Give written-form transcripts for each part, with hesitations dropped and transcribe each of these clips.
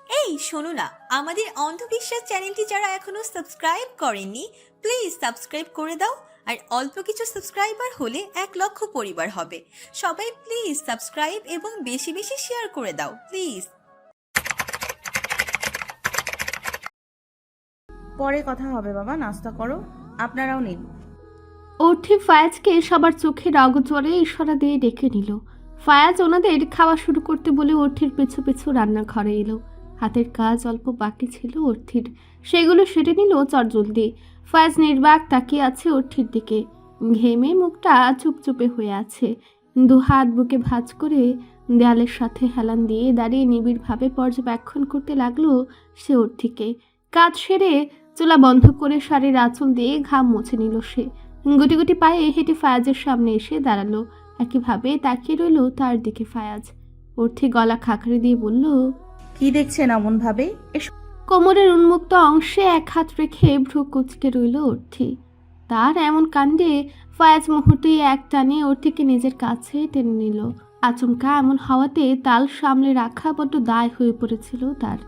এই শোনো না, আমাদের অন্ধবিশ্বাস চ্যানেলটি যারা এখনো সাবস্ক্রাইব করেননি, প্লিজ সাবস্ক্রাইব করে দাও। আর অল্প কিছু সাবস্ক্রাইবার হলে 1 লক্ষ পরিবার হবে। সবাই প্লিজ সাবস্ক্রাইব এবং বেশি বেশি শেয়ার করে দাও প্লিজ। পরে কথা হবে বাবা, নাস্তা করো, আপনারাও নিন। অর্থি ফায়াজকে সবার চোখের অগোচরে ইশারা দিয়ে ডেকে নিল। ফায়াজ ওনাদের খাওয়া শুরু করতে বলে অর্থির পিছু পিছু রান্নাঘরে এলো। হাতের কাজ অল্প বাকি ছিল অর্থির, সেগুলো সেরে নিল চটজলদি। ফায়াজ নির্বাক তাকিয়ে আছে অর্থির দিকে, ঘেমে মুখটা চুপচুপে হয়ে আছে। দু হাত বুকে ভাঁজ করে দেয়ালের সাথে হেলান দিয়ে দাঁড়িয়ে নিবিড়ভাবে পর্যবেক্ষণ করতে লাগলো সে অর্থিকে। কাজ সেরে চুলা বন্ধ করে শাড়ির আঁচল দিয়ে ঘাম মুছে নিল সে। গুটি গুটি পায়ে হেঁটে ফায়াজের সামনে এসে দাঁড়ালো। একইভাবে তাকিয়ে রইল তার দিকে ফায়াজ। অর্থি গলা খাঁকড়ে দিয়ে বলল, কি দেখছেন এমন ভাবে? কোমরের উন্মুক্ত অংশে এক হাত রেখে ভ্রু কুঁচকে রইল অর্থি। তার এমন কাণ্ডে ফায়াজ মুহূর্তেই এক টানে অর্থিকে নিজের কাছে টেনে নিল। আচমকা এমন হওয়াতে তাল সামলে রাখা বড্ড দায় হয়ে পড়েছিল তার।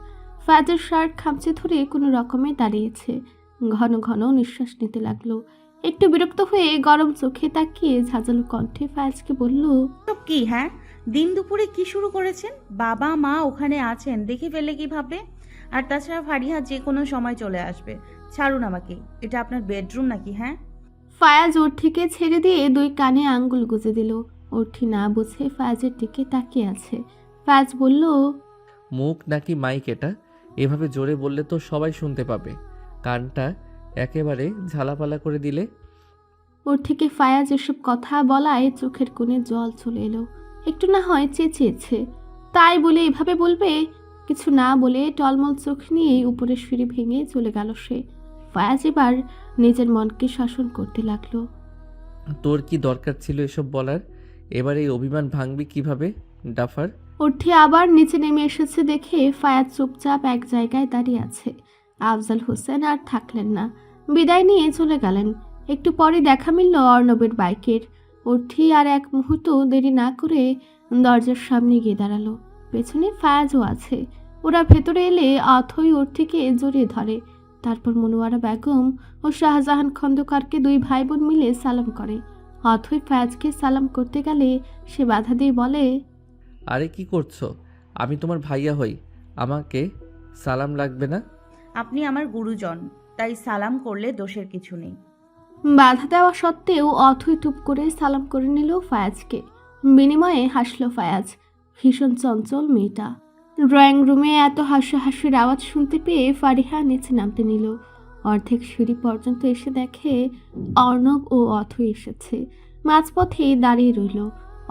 ফায়াজের শার্ট খামচে ধরে কোনো রকমে দাঁড়িয়েছে, ঘন ঘন নিঃশ্বাস নিতে লাগলো। একটু বিরক্ত হয়ে গরম চোখে তাকিয়ে ঝাঁঝালো কণ্ঠে ফায়াজকে বলল, সব কি? হ্যাঁ, দিন দুপুরে কি শুরু করেছেন? বাবা মা ওখানে আছেন, দেখে ফেললে কি ভাববে? আর তাছাড়া ফারিহা যে কোনো সময় চলে আসবে। ছাড়ুন আমাকে, এটা আপনার বেডরুম নাকি? হ্যাঁ। ফায়াজ অর্থিকে ছেড়ে দিয়ে দুই কানে আঙ্গুল গুজে দিল। অর্থি না বুঝে ফায়াজের দিকে তাকিয়ে আছে। ফায়াজ বলল, মুখ নাকি মাইক এটা? এভাবে জোরে বললে তো সবাই শুনতে পাবে। কানটা একেবারে ঝালাপালা করে দিলে। অর্থিকে ফায়াজ এসব কথা বলায় চোখের কোণে জল চলে এলো। একটু না হয় চেঁচিয়েছে, তাই বলে এভাবে বলবে? কিছু না বলে টলমল চোখ নিয়ে উপরের সিঁড়ি ভেঙে চলে গেল সে। ফায়াজ এবার নিজের মনকে শাসন করতে লাগলো। তোর কি দরকার ছিল এসব বলার? এবার এই অভিমান ভাঙবি কিভাবে, ডাফার? অর্থি আবার নিচে নেমে এসেছে দেখে ফায়াজ চুপচাপ এক জায়গায় দাঁড়িয়ে আছে। আফজাল হোসেন আর থাকলেন না, বিদায় নিয়ে চলে গেলেন। একটু পরে দেখা মিলল অর্ণবের বাইকের। অর্থি আর এক মুহূর্ত দেরি না করে দরজার সামনে গিয়ে দাঁড়ালো। পেছনে ফায়াজও আছে। ওরা ভেতরে এলে অথই অর্থিকে জড়িয়ে ধরে। তারপর মনোয়ারা বেগম ও শাহজাহান খন্দকারকে দুই ভাই বোন মিলে সালাম করে। অথই ফায়াজকে সালাম করতে গেলে সে বাধা দিয়ে বলে, আরে কি করছো? আমি তোমার ভাইয়া হই, আমাকে সালাম লাগবে না। আপনি আমার গুরুজন, তাই সালাম করলে দোষের কিছু নেই। বাধা দেওয়া সত্ত্বেও অথই টুপ করে সালাম করে নিল ফায়াজকে। বিনিময়ে হাসল ফায়াজ। ভীষণ চঞ্চল মেয়েটা। ড্রয়িং রুমে এত হাসাহাসির আওয়াজ শুনতে পেয়ে ফারিহা নিচে নামতে নিল। অর্ধেক সিঁড়ি পর্যন্ত এসে দেখে অর্ণব ও অথই এসেছে। মাঝপথে দাঁড়িয়ে রইল।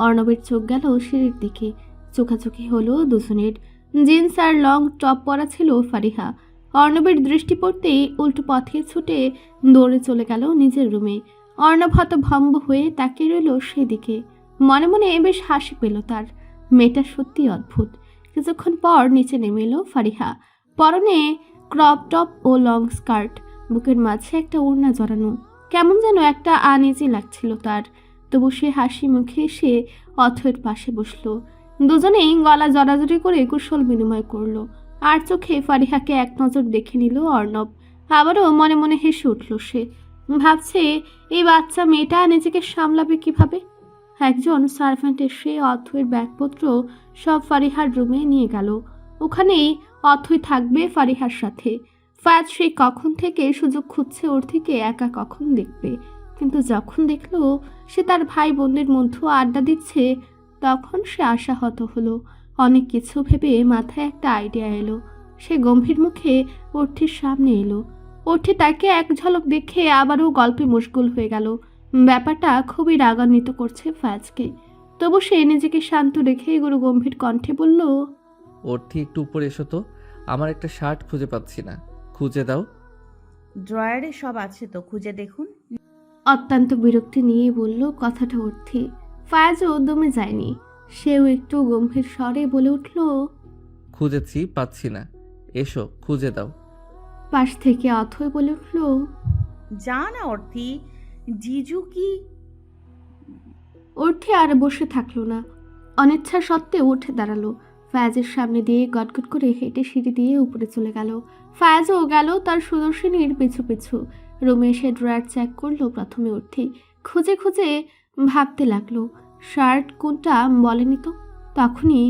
অর্ণবের চোখ গেল সিঁড়ির দিকে। চোখাচোখি হলো দুজনের। জিন্স আর লং টপ পরা ছিল ফারিহা। অর্ণবের দৃষ্টি পড়তেই উল্টো পথে ছুটে দৌড়ে চলে গেল নিজের রুমে। অর্ণব হতভম্ব হয়ে তাকিয়ে রইল সেদিকে। মনে মনে বেশ হাসি পেল তার। মেয়েটা সত্যি অদ্ভুত। কিছুক্ষণ পর নিচে নেমে এলো ফারিহা। পরনে ক্রপ টপ ও লং স্কার্ট, বুকের মাঝে একটা ওড়না জড়ানো। কেমন যেন একটা আনইজি লাগছিল তার। তবু সে হাসি মুখে এসে অথয়ের পাশে বসলো। দুজনেই গলা জড়াজড়ি করে কুশল বিনিময় করলো। আর চোখে ফারিহাকে এক নজর দেখে নিল অর্ণব। আবারও মনে মনে হেসে উঠল সে। ভাবছে এই বাচ্চা মেয়েটা নিজেকে সামলাবে কিভাবে। একজন সার্ভেন্ট এসে অথৈর ব্যাগপত্র সব ফারিহার রুমে নিয়ে গেল। ওখানেই অথৈ থাকবে ফারিহার সাথে। ফায়াজ সেই কখন থেকে সুযোগ খুঁজছে অর্থিকে একা কখন দেখবে। কিন্তু যখন দেখল সে তার ভাই বোনদের মধ্যে আড্ডা দিচ্ছে, তখন সে আশাহত হলো। অনেক কিছু ভেবে মাথায় একটা আইডিয়া এলো। সে গম্ভীর মুখে অর্থির সামনে এলো। অর্থি তাকে এক ঝলক দেখে আবারও গল্পে মশগুল হয়ে গেল। ব্যাপারটা খুবই রাগান্বিত করছে ফায়াজকে। তবু সে নিজেকে শান্ত রেখে গুরু গম্ভীর কণ্ঠে বলল, অর্থি একটু উপরে এসো তো, আমার একটা শার্ট খুঁজে পাচ্ছি না, খুঁজে দাও। ড্রয়ারে সব আছে তো, খুঁজে দেখুন। অত্যন্ত বিরক্তি নিয়ে বলল কথাটা অর্থি। ফায়াজও দমে যায়নি। সেও একটু গম্ভীর স্বরে বলে উঠল, খুঁজেছি, পাচ্ছি না, এসো খুঁজে দাও। পাশ থেকে অথই বলে উঠল, যা না অর্থি, জিজু কি? অর্থি আর বসে থাকলো না। অনিচ্ছা সত্ত্বেও উঠে দাঁড়ালো। ফায়াজের সামনে দিয়ে গটগট করে হেঁটে সিঁড়ি দিয়ে উপরে চলে গেল। ফায়াজও গেল তার সুদর্শনীর পিছু পিছু। রুমে এসে ড্রয়ার চেক করলো প্রথমে অর্থি। খুঁজে খুঁজে ভাবতে লাগলো শার্ট কোনটা বলেনি তো। তখনই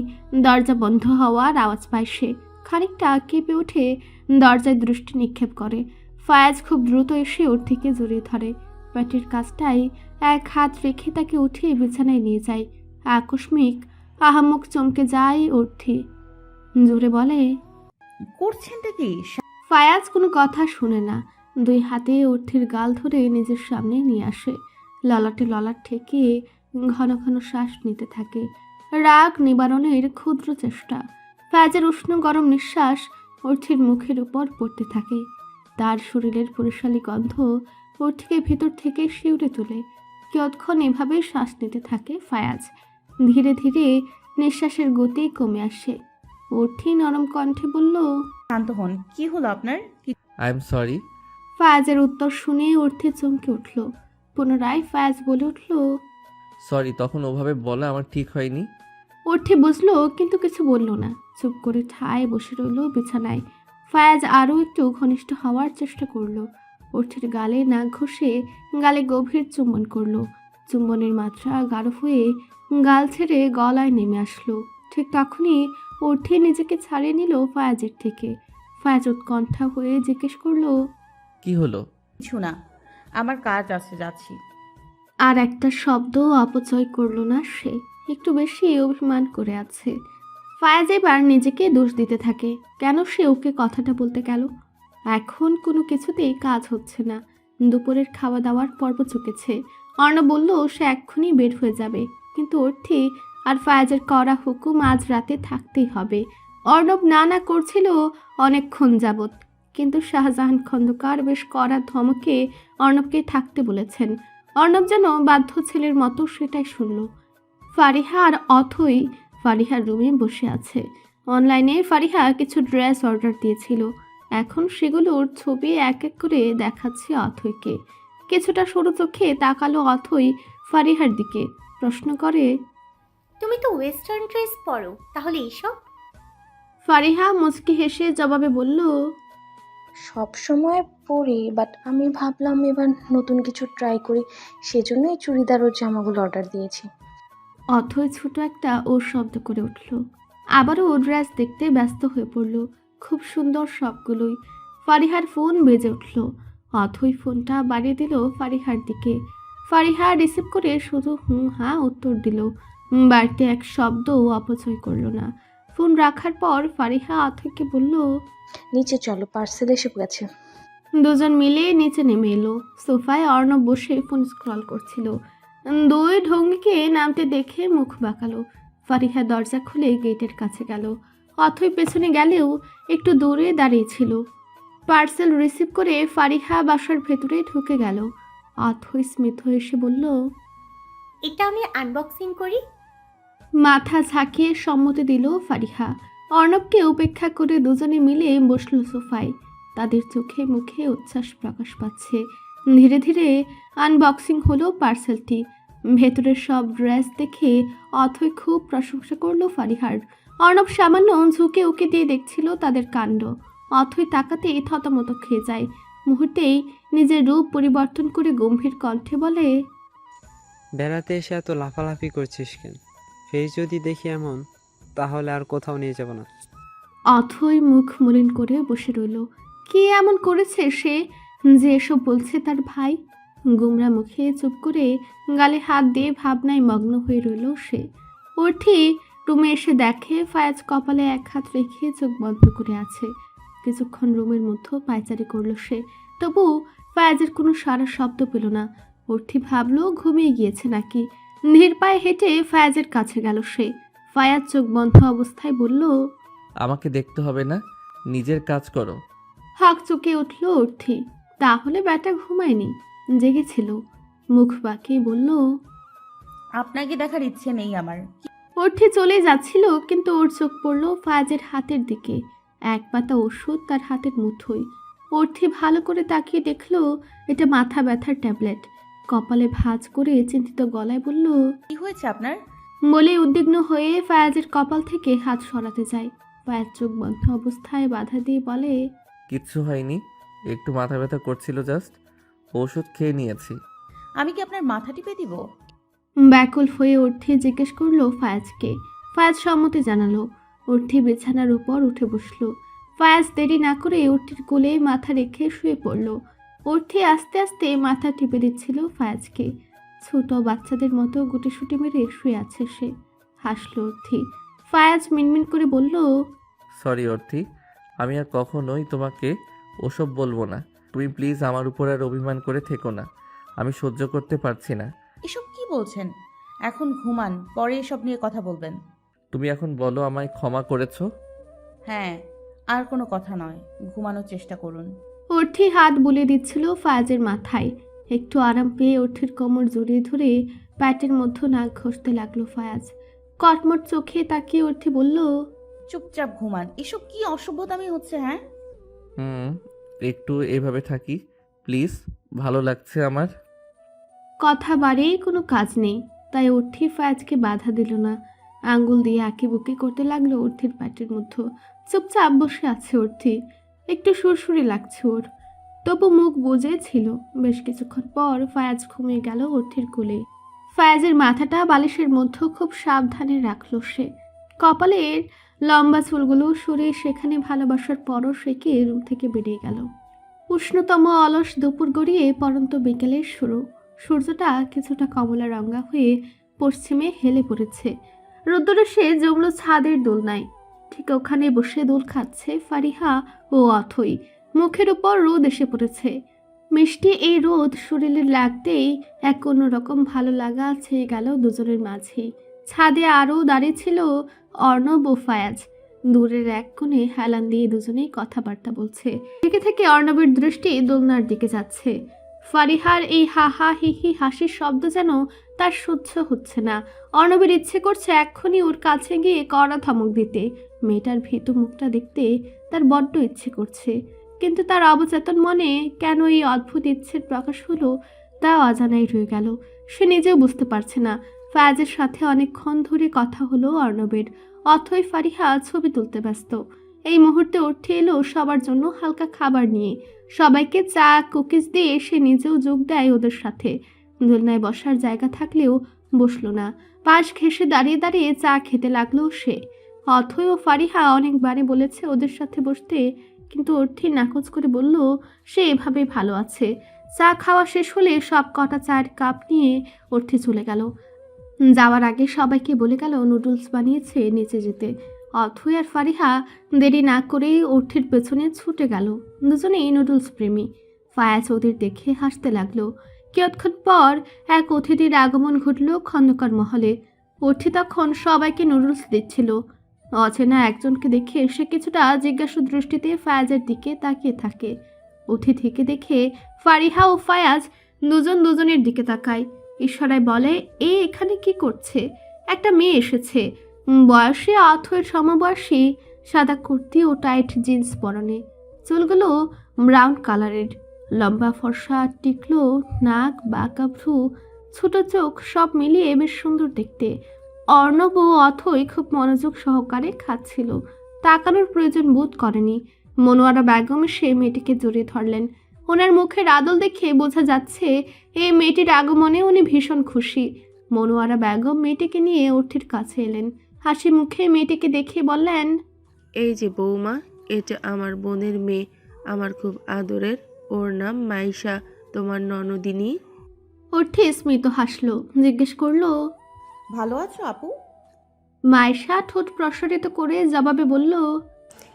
দরজা বন্ধ হওয়ার আওয়াজ পায় সে। খানিকটা কেঁপে উঠে দরজায় দৃষ্টি নিক্ষেপ করে। ফায়াজ খুব দ্রুত এসে অর্থিকে জড়িয়ে ধরে। পেটের কাজটায় এক হাত রেখে তাকে উঠিয়ে বিছানায় নিয়ে যায়। আকস্মিক আহাম্মক চমকে যায় অর্থি। জোরে বলে, করছেনটা কি? ফায়াজ কোনো কথা শুনে না। দুই হাতে অর্থির গাল ধরে নিজের সামনে নিয়ে আসে। ললাটে ললাট ঠেকিয়ে ঘন ঘন শ্বাস নিতে থাকে। রাগ নিবারণের ক্ষুদ্র চেষ্টা। ফায়াজের উষ্ণ গরম নিঃশ্বাস অর্থির মুখের উপর পড়তে থাকে। তার শরীরের পরিশালী গন্ধ অর্থিকে ভেতর থেকে শিউরে তোলে। কিয়ৎক্ষণ এভাবে শ্বাস নিতে থাকে ফায়াজ। ধীরে ধীরে নিঃশ্বাসের গতি কমে আসে। অর্থি নরম কণ্ঠে বলল, শান্ত হন, কি হলো আপনার? I am sorry. ফায়াজের উত্তর শুনে অর্থি চমকে উঠল। পুনরায় ফায়াজ বলে উঠল, সরি, তখন ওভাবে বলা আমার ঠিক হয়নি। অর্থি বুঝলো কিন্তু কিছু বলল না। চুপ করে ঠায় বসে রইল বিছানায়। ফায়াজ আরও একটু ঘনিষ্ঠ হওয়ার চেষ্টা করলো। অর্থির গালে নাক ঘষে গালে গভীর চুম্বন করলো। চুম্বনের মাত্রা গাঢ় হয়ে গাল ছেড়ে গলায় নেমে আসলো। ঠিক তখনই অর্থি নিজেকে ছাড়িয়ে নিল ফায়াজের থেকে। ফায়াজ উৎকণ্ঠা হয়ে জিজ্ঞেস করলো, কি হলো? কিছু না, আমার কাজ আছে, যাচ্ছি। আর একটা শব্দ অপচয় করলো না সে। একটু বেশি অভিমান করে আছে। ফায়াজ এবার নিজেকে দোষ দিতে থাকে। কেন সে ওকে কথাটা বলতে গেল? এখন কোনো কিছুতেই কাজ হচ্ছে না। দুপুরের খাওয়া দাওয়ার পর্ব চুকেছে। অর্ণব বলল সে এক্ষুনি বের হয়ে যাবে, কিন্তু অর্থি আর ফায়াজের কড়া হুকুম আজ রাতে থাকতেই হবে। অর্ণব না করছিল অনেকক্ষণ যাবৎ, কিন্তু শাহজাহান খন্দকার বেশ কড়া ধমকে অর্ণবকে থাকতে বলেছেন। অর্ণব যেন বাধ্য ছেলের মতো সেটাই শুনল। ফারিহা আর অথই ফারিহার রুমে বসে আছে। অনলাইনে ফারিহা কিছু ড্রেস অর্ডার দিয়েছিল। এখন সেগুলোর ছবি এক এক করে দেখাচ্ছে অথইকে। কিছুটা সরু চোখে তাকালো অথই ফারিহার দিকে। প্রশ্ন করে, তুমি তো ওয়েস্টার্ন ড্রেস পরো, তাহলে এইসব? ফারিহা মুচকি হেসে জবাবে বলল, সব সময় পরি, বাট আমি ভাবলাম এবার নতুন কিছু ট্রাই করি, সেজন্যই চুড়িদার ও জামাগুলো অর্ডার দিয়েছি। অথই ছোট একটা ও শব্দ করে উঠল। আবারও ও ড্রেস দেখতে ব্যস্ত হয়ে পড়ল। খুব সুন্দর সবগুলোই। ফারিহার ফোন বেজে উঠল। অথই ফোনটা বাড়িয়ে দিল ফারিহার দিকে। ফারিহা রিসিভ করে শুধু হুঁ হ্যাঁ উত্তর দিল। বাড়িতে এক শব্দও অপচয় করল না। ফোন রাখার পর ফারিহা অথইকে বলল, নিচে চলো, পার্সেল এসে গেছে। দুজন মিলে নিচে নেমে এলো। সোফায় অর্ণব বসে ফোন স্ক্রল করছিল। দুই ঢঙ্গিকে নামতে দেখে মুখ বাঁকালো। ফারিহা দরজা খুলে গেটের কাছে গেল। অথই পেছনে গেলেও একটু দূরে দাঁড়িয়েছিল। পার্সেল রিসিভ করে ফারিহা বাসার ভেতরে ঢুকে গেল। অথই স্মিত হয়ে এসে বলল, এটা আমি আনবক্সিং করি। মাথা ঝাঁকিয়ে সম্মতি দিল ফারিহা। অর্ণবকে উপেক্ষা করে দুজনে মিলে বসল সোফায়। তাদের চোখে মুখে উচ্ছ্বাস প্রকাশ পাচ্ছে। ধীরে ধীরে আনবক্সিং হলো পার্সেলটি। ভেতরের সব ড্রেস দেখে অথই খুব প্রশংসা করলো ফারিহার। অর্ণব সামান্য ঝুঁকে উকে দিয়ে দেখছিল তাদের কাণ্ড। অথই তাকাতেই থতমত খেয়ে যায়। মুহূর্তেই নিজের রূপ পরিবর্তন করে গম্ভীর কণ্ঠে বলে, বেড়াতে এসে এত লাফালাফি করছিস কেন? ফেস যদি দেখি এমন, তাহলে আর কোথাও নিয়ে যাব না। অথই মুখ মলিন করে বসে রইল। কি এমন করেছে সে যে এসব বলছে তার ভাই? গুমরা মুখে চুপ করে গালে হাত দিয়ে ভাবনায় মগ্ন হয়ে রইল সে। অর্থি রুমে এসে দেখে ফায়াজ কপালে এক হাত রেখে চোখ বন্ধ করে আছে। কিছুক্ষণ রুমের মধ্যে পায়চারি করলো সে, তবু ফায়াজের কোনো সারা শব্দ পেল না। অর্থি ভাবলো ঘুমিয়ে গিয়েছে নাকি। ধীর পায়ে হেঁটে ফায়াজের কাছে গেল সে। ফায়াজ চোখ বন্ধ অবস্থায় বলল, আমাকে দেখতে হবে না, নিজের কাজ করো। হাঁক চুকে উঠল অর্থি। তাহলে ব্যাটা ঘুমায়নি, জেগেছিল। মুখ বাঁকিয়ে বলল, আপনাকে দেখার ইচ্ছে নেই আমার। অর্থি চলে যাচ্ছিল, কিন্তু ওর চোখ পড়ল ফায়াজের হাতের দিকে। এক পাতা ওষুধ তার হাতের মুঠোয়। অর্থি ভালো করে তাকিয়ে দেখল এটা মাথা ব্যথার ট্যাবলেট। কপালে ভাঁজ করে চিন্তিত গলায় বলল, কি হয়েছে আপনার? বলেই উদ্বিগ্ন হয়ে ফায়াজের কপাল থেকে হাত সরাতে যায়। ফায়াজ চোখ বন্ধ অবস্থায় বাধা দিয়ে বলে, কিচ্ছু হয়নি, একটু মাথা ব্যথা করছিল জাস্ট, ওষুধ খেয়ে নিয়েছি। আমি কি আপনার মাথা টিপে দিব? ব্যাকুল হয়ে অর্থি জিজ্ঞেস করলো ফায়াজকে। ফায়াজ সম্মতি জানালো। অর্থি বিছানার উপর উঠে বসলো। ফায়াজ দেরি না করে অর্থির কোলে মাথা রেখে শুয়ে পড়ল। অর্থি আস্তে আস্তে মাথা টিপে দিচ্ছিল ফায়াজকে। ছোট বাচ্চাদের মতো গুটিসুটি মেরে শুয়ে আছে সে। হাসলো অর্থি। ফায়াজ মিনমিন করে বলল, সরি অর্থি, আমি আর কখনোই তোমাকে ওসব বলবো না। তুমি প্লিজ আমার উপর আর অভিমান করে থেকো না, আমি সহ্য করতে পারছি না। এসব কি বলছেন? এখন ঘুমান, পরে এসব নিয়ে কথা বলবেন। তুমি এখন বলো আমায় ক্ষমা করেছো? হ্যাঁ, আর কোনো কথা নয়, ঘুমানোর চেষ্টা করুন। অর্থি হাত বুলিয়ে দিচ্ছিল ফায়াজের মাথায়। একটু আরাম পেয়ে অর্থির কোমর জড়িয়ে ধরে প্যাটের মধ্যে নাক ঘষতে লাগলো ফায়াজ। কটমট চোখে তাকিয়ে অর্থি বলল, চুপচাপ ঘুমান। এসব কি অসভ্যতামি হচ্ছে? হ্যাঁ, একটু এভাবে থাকি প্লিজ, ভালো লাগছে আমার। কথা বাড়িয়ে কোনো কাজ নেই, তাই অর্থি ফায়াজকে বাধা দিল না। আঙ্গুল দিয়ে আঁকিবুকি করতে লাগলো অর্থির প্যাটের মধ্যে। চুপচাপ বসে আছে অর্থি। একটু সুরসুরি লাগছে ওর, তবু মুখ বুজে ছিল। বেশ কিছুক্ষণ পর ফায়াজ ঘুমিয়ে গেল অর্থির কোলে। ফায়াজের মাথাটা বালিশের মধ্যে খুব সাবধানে রাখলো সে। কপালের লম্বা চুলগুলো সরিয়ে সেখানে ভালোবাসার পরশ রেখে রুম থেকে বেরিয়ে গেল। উষ্ণতম অলস দুপুর গড়িয়ে পরন্ত বিকেলের শুরু। সূর্যটা কিছুটা কমলা রঙা হয়ে পশ্চিমে হেলে পড়েছে। রোদ্দুরে জমলো ছাদের দোলনায়। ঠিক ওখানে বসে দোল খাচ্ছে ফারিহা ও অথই। মুখের উপর রোদ এসে পড়েছে। মিষ্টি এই রোদ শরীরে লাগতেই এক অন্যরকম ভালো লাগা ছেয়ে গেল দুজনের মাঝে। ছাদে আরও দাঁড়িয়ে ছিল অর্ণব ও ফায়াজ। দূরের এক কোণে হেলান দিয়ে দুজনেই কথাবার্তা বলছে। থেকে থেকে অর্ণবের দৃষ্টি দোলনার দিকে যাচ্ছে। ফারিহার এই হা হা হি হি হাসির শব্দ যেন তার সহ্য হচ্ছে না। অর্ণবের ইচ্ছে করছে এক্ষুনি ওর কাছে গিয়ে কড়া ধমক দিতে। মেয়েটার ভীতু মুখটা দেখতে তার বড্ড ইচ্ছে করছে, কিন্তু তার অবচেতন মনে কেন এই অদ্ভুত ইচ্ছের প্রকাশ হলো তা অজানাই রয়ে গেল। সে নিজেও বুঝতে পারছে না। ফায়াজের সাথে অনেকক্ষণ ধরে কথা হলো অর্ণবের। অথই ফারিহা ছবি তুলতে ব্যস্ত। এই মুহূর্তে উঠে এলো সবার জন্য হালকা খাবার নিয়ে। সবাইকে চা কুকিজ দিয়ে সে নিজেও যোগ দেয় ওদের সাথে। দোলনায় বসার জায়গা থাকলেও বসলো না। পাশ ঘেঁষে দাঁড়িয়ে দাঁড়িয়ে চা খেতে লাগলো সে। অথই ও ফারিহা অনেকবারে বলেছে ওদের সাথে বসতে, কিন্তু অর্থি নাকচ করে বলল সে এভাবেই ভালো আছে। চা খাওয়া শেষ হলে সব কটা চায়ের কাপ নিয়ে অর্থি চলে গেল। যাওয়ার আগে সবাইকে বলে গেল নুডলস বানিয়েছে নিচে যেতে। অথই আর ফারিহা দেরি না করেই অর্থির পেছনে ছুটে গেল। দুজনেই নুডলস প্রেমী। ফায়াজ ওদের দেখে হাসতে লাগলো। কিয়ৎক্ষণ পর এক অতিথির আগমন ঘটল খন্দকার মহলে। অর্থি তখন সবাইকে নুডলস দিচ্ছিল। অচেনা একজনকে দেখে সে কিছুটা জিজ্ঞাসু দৃষ্টিতে ফায়াজের দিকে তাকিয়ে থাকে। অতিথিকে দেখে ফারিহা ও ফায়াজ দুজনের দিকে তাকায়। ইশারায় বলে, এখানে কি করছে? একটা মেয়ে এসেছে, বয়সে অথয়ের সমবয়সী, সাদা কুর্তি ও টাইট জিন্স পরনে, চুলগুলো ব্রাউন কালারের, লম্বা ফর্সা টিকলো নাক, বাঁকা ভ্রু, ছোট চোখ, সব মিলিয়ে বেশ সুন্দর দেখতে। অর্ণব ও অথই খুব মনোযোগ সহকারে খাচ্ছিল, তাকানোর প্রয়োজন বোধ করেনি। মনোয়ারা বেগম সে মেয়েটিকে জড়িয়ে ধরলেন। ওনার মুখের আদল দেখে বোঝা যাচ্ছে এই মেয়েটির আগমনে উনি ভীষণ খুশি। মনোয়ারা বেগম মেয়েটিকে নিয়ে অর্থির কাছে এলেন। হাসি মুখে মেয়েটিকে দেখে বললেন, এই যে বৌমা, এটা আমার বোনের মেয়ে, আমার খুব আদরের। ওর নাম মাইশা, তোমার ননদিনী। অর্থি স্মিত হাসলো, জিজ্ঞেস করলো, ভালো আছো আপু? মাইশা ঠোঁট প্রসারিত করে জবাবে বলল,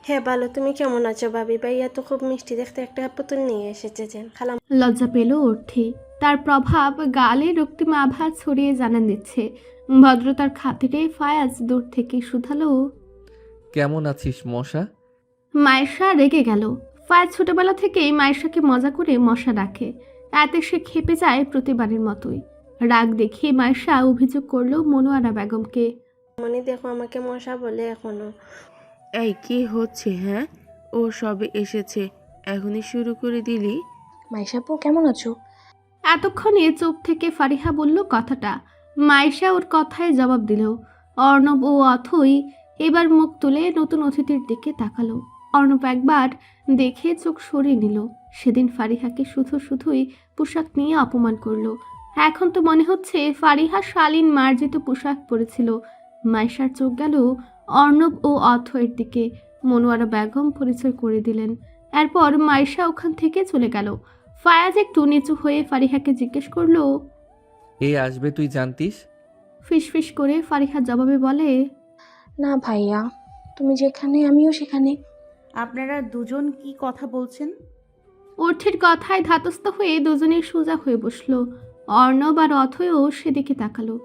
হ্যাঁ ভালো, তুমি কেমন আছো ভাবি? ভাইয়া তো খুব মিষ্টি দেখতে একটা পুতুল নিয়ে এসেছেন খালাম। লজ্জা পেল অর্থি। তার প্রভাব গালে রক্তিম আভা ছড়িয়ে জানান দিচ্ছে। ভদ্রতার খাতিরে ফায়াজ দূর থেকে শুধালো, কেমন আছিস মশা? মায়েশা রেগে গেল। ফায়াজ ছোটবেলা থেকেই মায়েশাকে মজা করে মশা ডাকে, এতে সে খেপে যায় প্রতিবারের মতোই। রাগ দেখিয়ে মায়েশা অভিযোগ করলো মনোয়ারা বেগমকে, মানে দেখো আমাকে মশা বলে এখনো। এই কি হচ্ছে? হ্যাঁ, ও সবে এসেছে, এখনই শুরু করে দিলি? মাইশাপু কেমন আছো? এতক্ষণে চোখ থেকে ফারিহা বলল কথাটা। মাইশা ওর কথায় জবাব দিল। অর্ণব ও অথই এবার মুখ তুলে নতুন অতিথির দিকে তাকালো। অর্ণব একবার দেখে চোখ সরিয়ে নিল। সেদিন ফারিহাকে শুধুই পোশাক নিয়ে অপমান করলো। এখন তো মনে হচ্ছে ফারিহা শালীন মার্জিত পোশাক পরেছিল। মাইশার চোখ গেল অর্ণব ও অথয়ের দিকে। মনোয়ারা বেগম পরিচয় করে দিলেন। এরপর মাইশা ওখান থেকে চলে গেল। ফায়াজ একটু নিচু হয়ে ফারিহাকে জিজ্ঞেস করলো, এই আসবে তুই জানতিস? ফিসফিস করে ফারিহা জবাবে বলে, না ভাইয়া, তুমি যেখানে আমিও সেখানে। আপনারা দুজন কি কথা বলছেন? অর্থের কথায় ধাতস্থ হয়ে দুজনে সোজা হয়ে বসলো। অর্ণব আর অথয়ও সেদিকে তাকালো।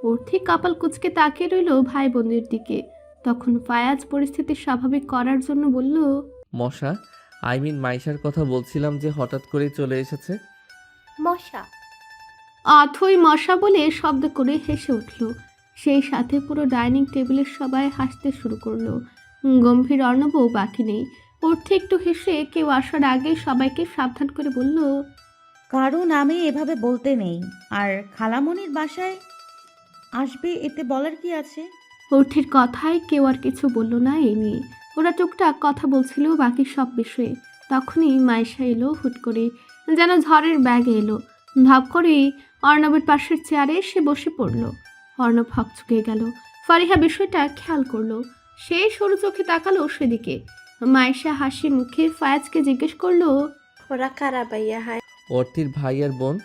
অর্থি কপাল কুঁচকে তাকিয়ে রইল ভাই বোনের দিকে। তখন ফায়াজ পরিস্থিতি স্বাভাবিক করার জন্য বলল, মশা, মাইশার কথা বলছিলাম যে হঠাৎ করেই চলে এসেছে। মশা। অথই মশা বলে শব্দ করে হেসে উঠল। সেই সাথে পুরো ডাইনিং টেবিলের সবাই হাসতে শুরু করলো। গম্ভীর অর্ণবও বাকি নেই। অর্থে একটু হেসে কেউ আসার আগে সবাইকে সাবধান করে বলল, কারো নামে এভাবে বলতে নেই। আর খালামণির বাসায় আসবে, এতে বলার কি আছে? অর্থের কথায় কেউ আর কিছু বলল না এই নিয়ে। ওরা টুকটাক কথা বলছিল বাকি সব বিষয়ে। তখনই মাইশা এলো হুট করে, যেন ঝড়ের ব্যাগে এলো। ধপ করেই অর্ণবের পাশের চেয়ারে সে বসে পড়ল। অর্ণব হকচকে গেল। ফারিহা বিষয়টা খেয়াল করলো। সে সরু চোখে তাকালো সেদিকে। মাইশা হাসি মুখে ফায়াজকে জিজ্ঞেস করলো, ওরা কারা ভাইয়া? হাই। অর্থির ভাই আর বোন।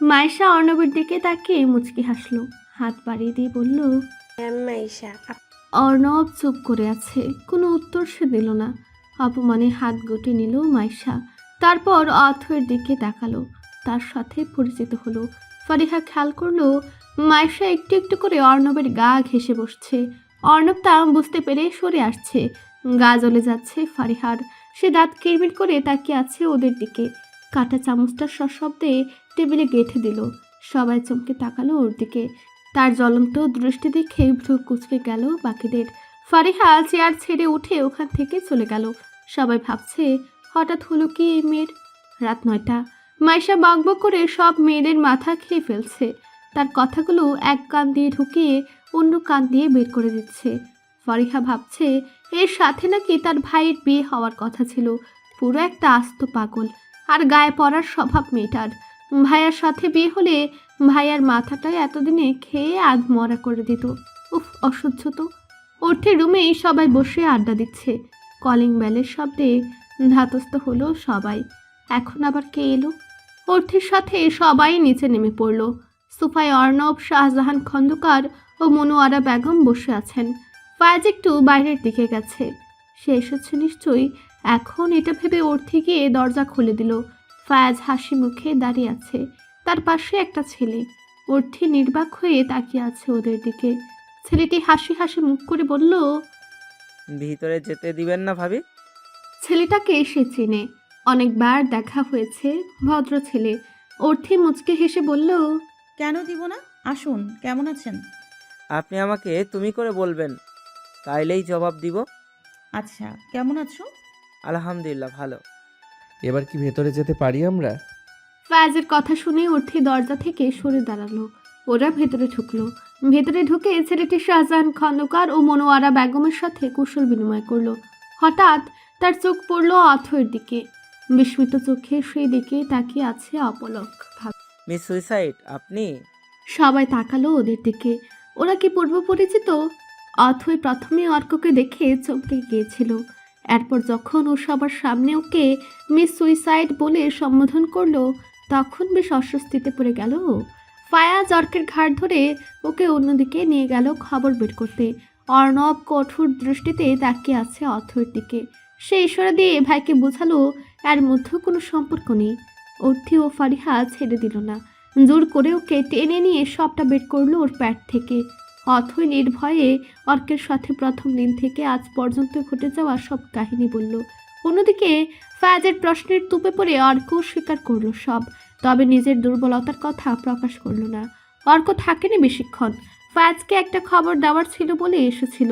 মাইশা অর্ণবের দিকে তাকিয়ে মুচকি হাসলো। হাত বাড়িয়ে দিয়ে বলল, আমি মাইশা। অর্ণব চুপ করে আছে, কোনো উত্তর সে দিল না। অপমানে হাত গুটে নিল মাইশা। তারপর অথয়ের দিকে তাকালো, তার সাথে পরিচিত হলো। ফারিহা খেয়াল করলো মাইশা একটু একটু করে অর্ণবের গা ঘেঁষে বসছে। অর্ণব তা বুঝতে পেরে সরে আসছে। গা জ্বলে যাচ্ছে ফারিহার। সে দাঁত কিরমির করে তাকিয়ে আছে ওদের দিকে। কাঁটা চামচটা সশব্দে টেবিলে গেঁথে দিল। সবাই চমকে তাকালো ওর দিকে। তার জ্বলন্ত দৃষ্টি দেখে ভ্রু কুঁচকে গেল বাকিদের। ফারিহা চেয়ার ছেড়ে উঠে ওখান থেকে চলে গেল। সবাই ভাবছে হঠাৎ হলো কি এই মেয়ের। রাত 9টা। মাইশা বকবক করে সব মেয়েদের মাথা খেয়ে ফেলছে। তার কথাগুলো এক কান দিয়ে ঢুকিয়ে অন্য কান দিয়ে বের করে দিচ্ছে। ফারিহা ভাবছে এর সাথে নাকি তার ভাইয়ের বিয়ে হওয়ার কথা ছিল। পুরো একটা আস্ত পাগল। আর গায়ে পড়ার স্বভাব মেয়েটার। ভাইয়ার সাথে বিয়ে হলে ভাইয়ার মাথাটা এতদিনে খেয়ে আধ মরা করে দিত। উফ, অসহ্য তো। অর্থের রুমেই সবাই বসে আড্ডা দিচ্ছে। কলিং বেলের শব্দে ধাতস্থ হলো সবাই। এখন আবার কে এলো? অর্থের সাথে সবাই নিচে নেমে পড়ল। সোফায় অর্ণব, শাহজাহান খন্দকার ও মনোয়ারা বেগম বসে আছেন। ফায়াজ একটু বাইরের দিকে গেছে। সে এসেছে নিশ্চয়ই। এখন এটা ভেবে অর্থে গিয়ে দরজা খুলে দিল। ফায়াজ হাসি মুখে দাঁড়িয়ে আছে। তার পাশে একটা ছেলে। অর্থে নির্বাক হয়ে তাকিয়ে আছে ওদের দিকে। ছেলেটি হাসি হাসি মুখ করে বলল, ভিতরে যেতে দিবেন না ভাবি? ছেলেটাকে সে চেনে, অনেকবার দেখা হয়েছে। ভদ্র ছেলে। অর্থে মুচকে হেসে বলল, কেন দিব না? আসুন, কেমন আছেন? আপনি আমাকে তুমি করে বলবেন, তাইলেই জবাব দিব। আচ্ছা, কেমন আছো? আলহামদুলিল্লাহ, ভালো। এবার কি ভেতরে যেতে পারি আমরা? ফায়াজের কথা শুনে অর্থে দরজা থেকে সরে দাঁড়ালো। ওরা ভেতরে ঢুকলো। ভেতরে ঢুকে ছেলেটি শাহজাহান খন্দকার ও মনোয়ারা বেগমের সাথে কুশল বিনিময় করলো। হঠাৎ তার চোখ পড়ল অথয়ের দিকে। বিস্মিত চোখে সেই দিকে তাকিয়ে আছে অপলক ভাবে। মিস সুইসাইড আপনি? সবাই তাকালো ওদের দিকে। ওরা কি পূর্ব পরিচিত? অথই প্রথমে অর্ককে দেখে চমকে গিয়েছিল। এরপর যখন ও সবার সামনে ওকে মিস সুইসাইড বলে সম্বোধন করলো, তখন বেশ অস্বস্তিতে পড়ে গেল ও। ফায়াজ অর্কের ঘাড় ধরে ওকে অন্যদিকে নিয়ে গেল খবর বের করতে। অর্ণব কঠোর দৃষ্টিতে তাকিয়ে আছে অথয়ের দিকে। সে ইশারা দিয়ে ভাইকে বোঝালো এর মধ্যে কোনো সম্পর্ক নেই। অর্থি ও ফারিহা ছেড়ে দিল না। জোর করে ওকে টেনে নিয়ে সবটা বের করলো ওর প্যাট থেকে। অথই নির্ভয়ে অর্কের সাথে প্রথম দিন থেকে আজ পর্যন্ত ঘটে যাওয়া সব কাহিনী বলল। অন্যদিকে ফায়াজের প্রশ্নের তুপে পড়ে অর্ক স্বীকার করলো সব, তবে নিজের দুর্বলতার কথা প্রকাশ করলো না। অর্ক থাকেনি বেশিক্ষণ। ফায়াজকে একটা খবর দেওয়ার ছিল বলে এসেছিল,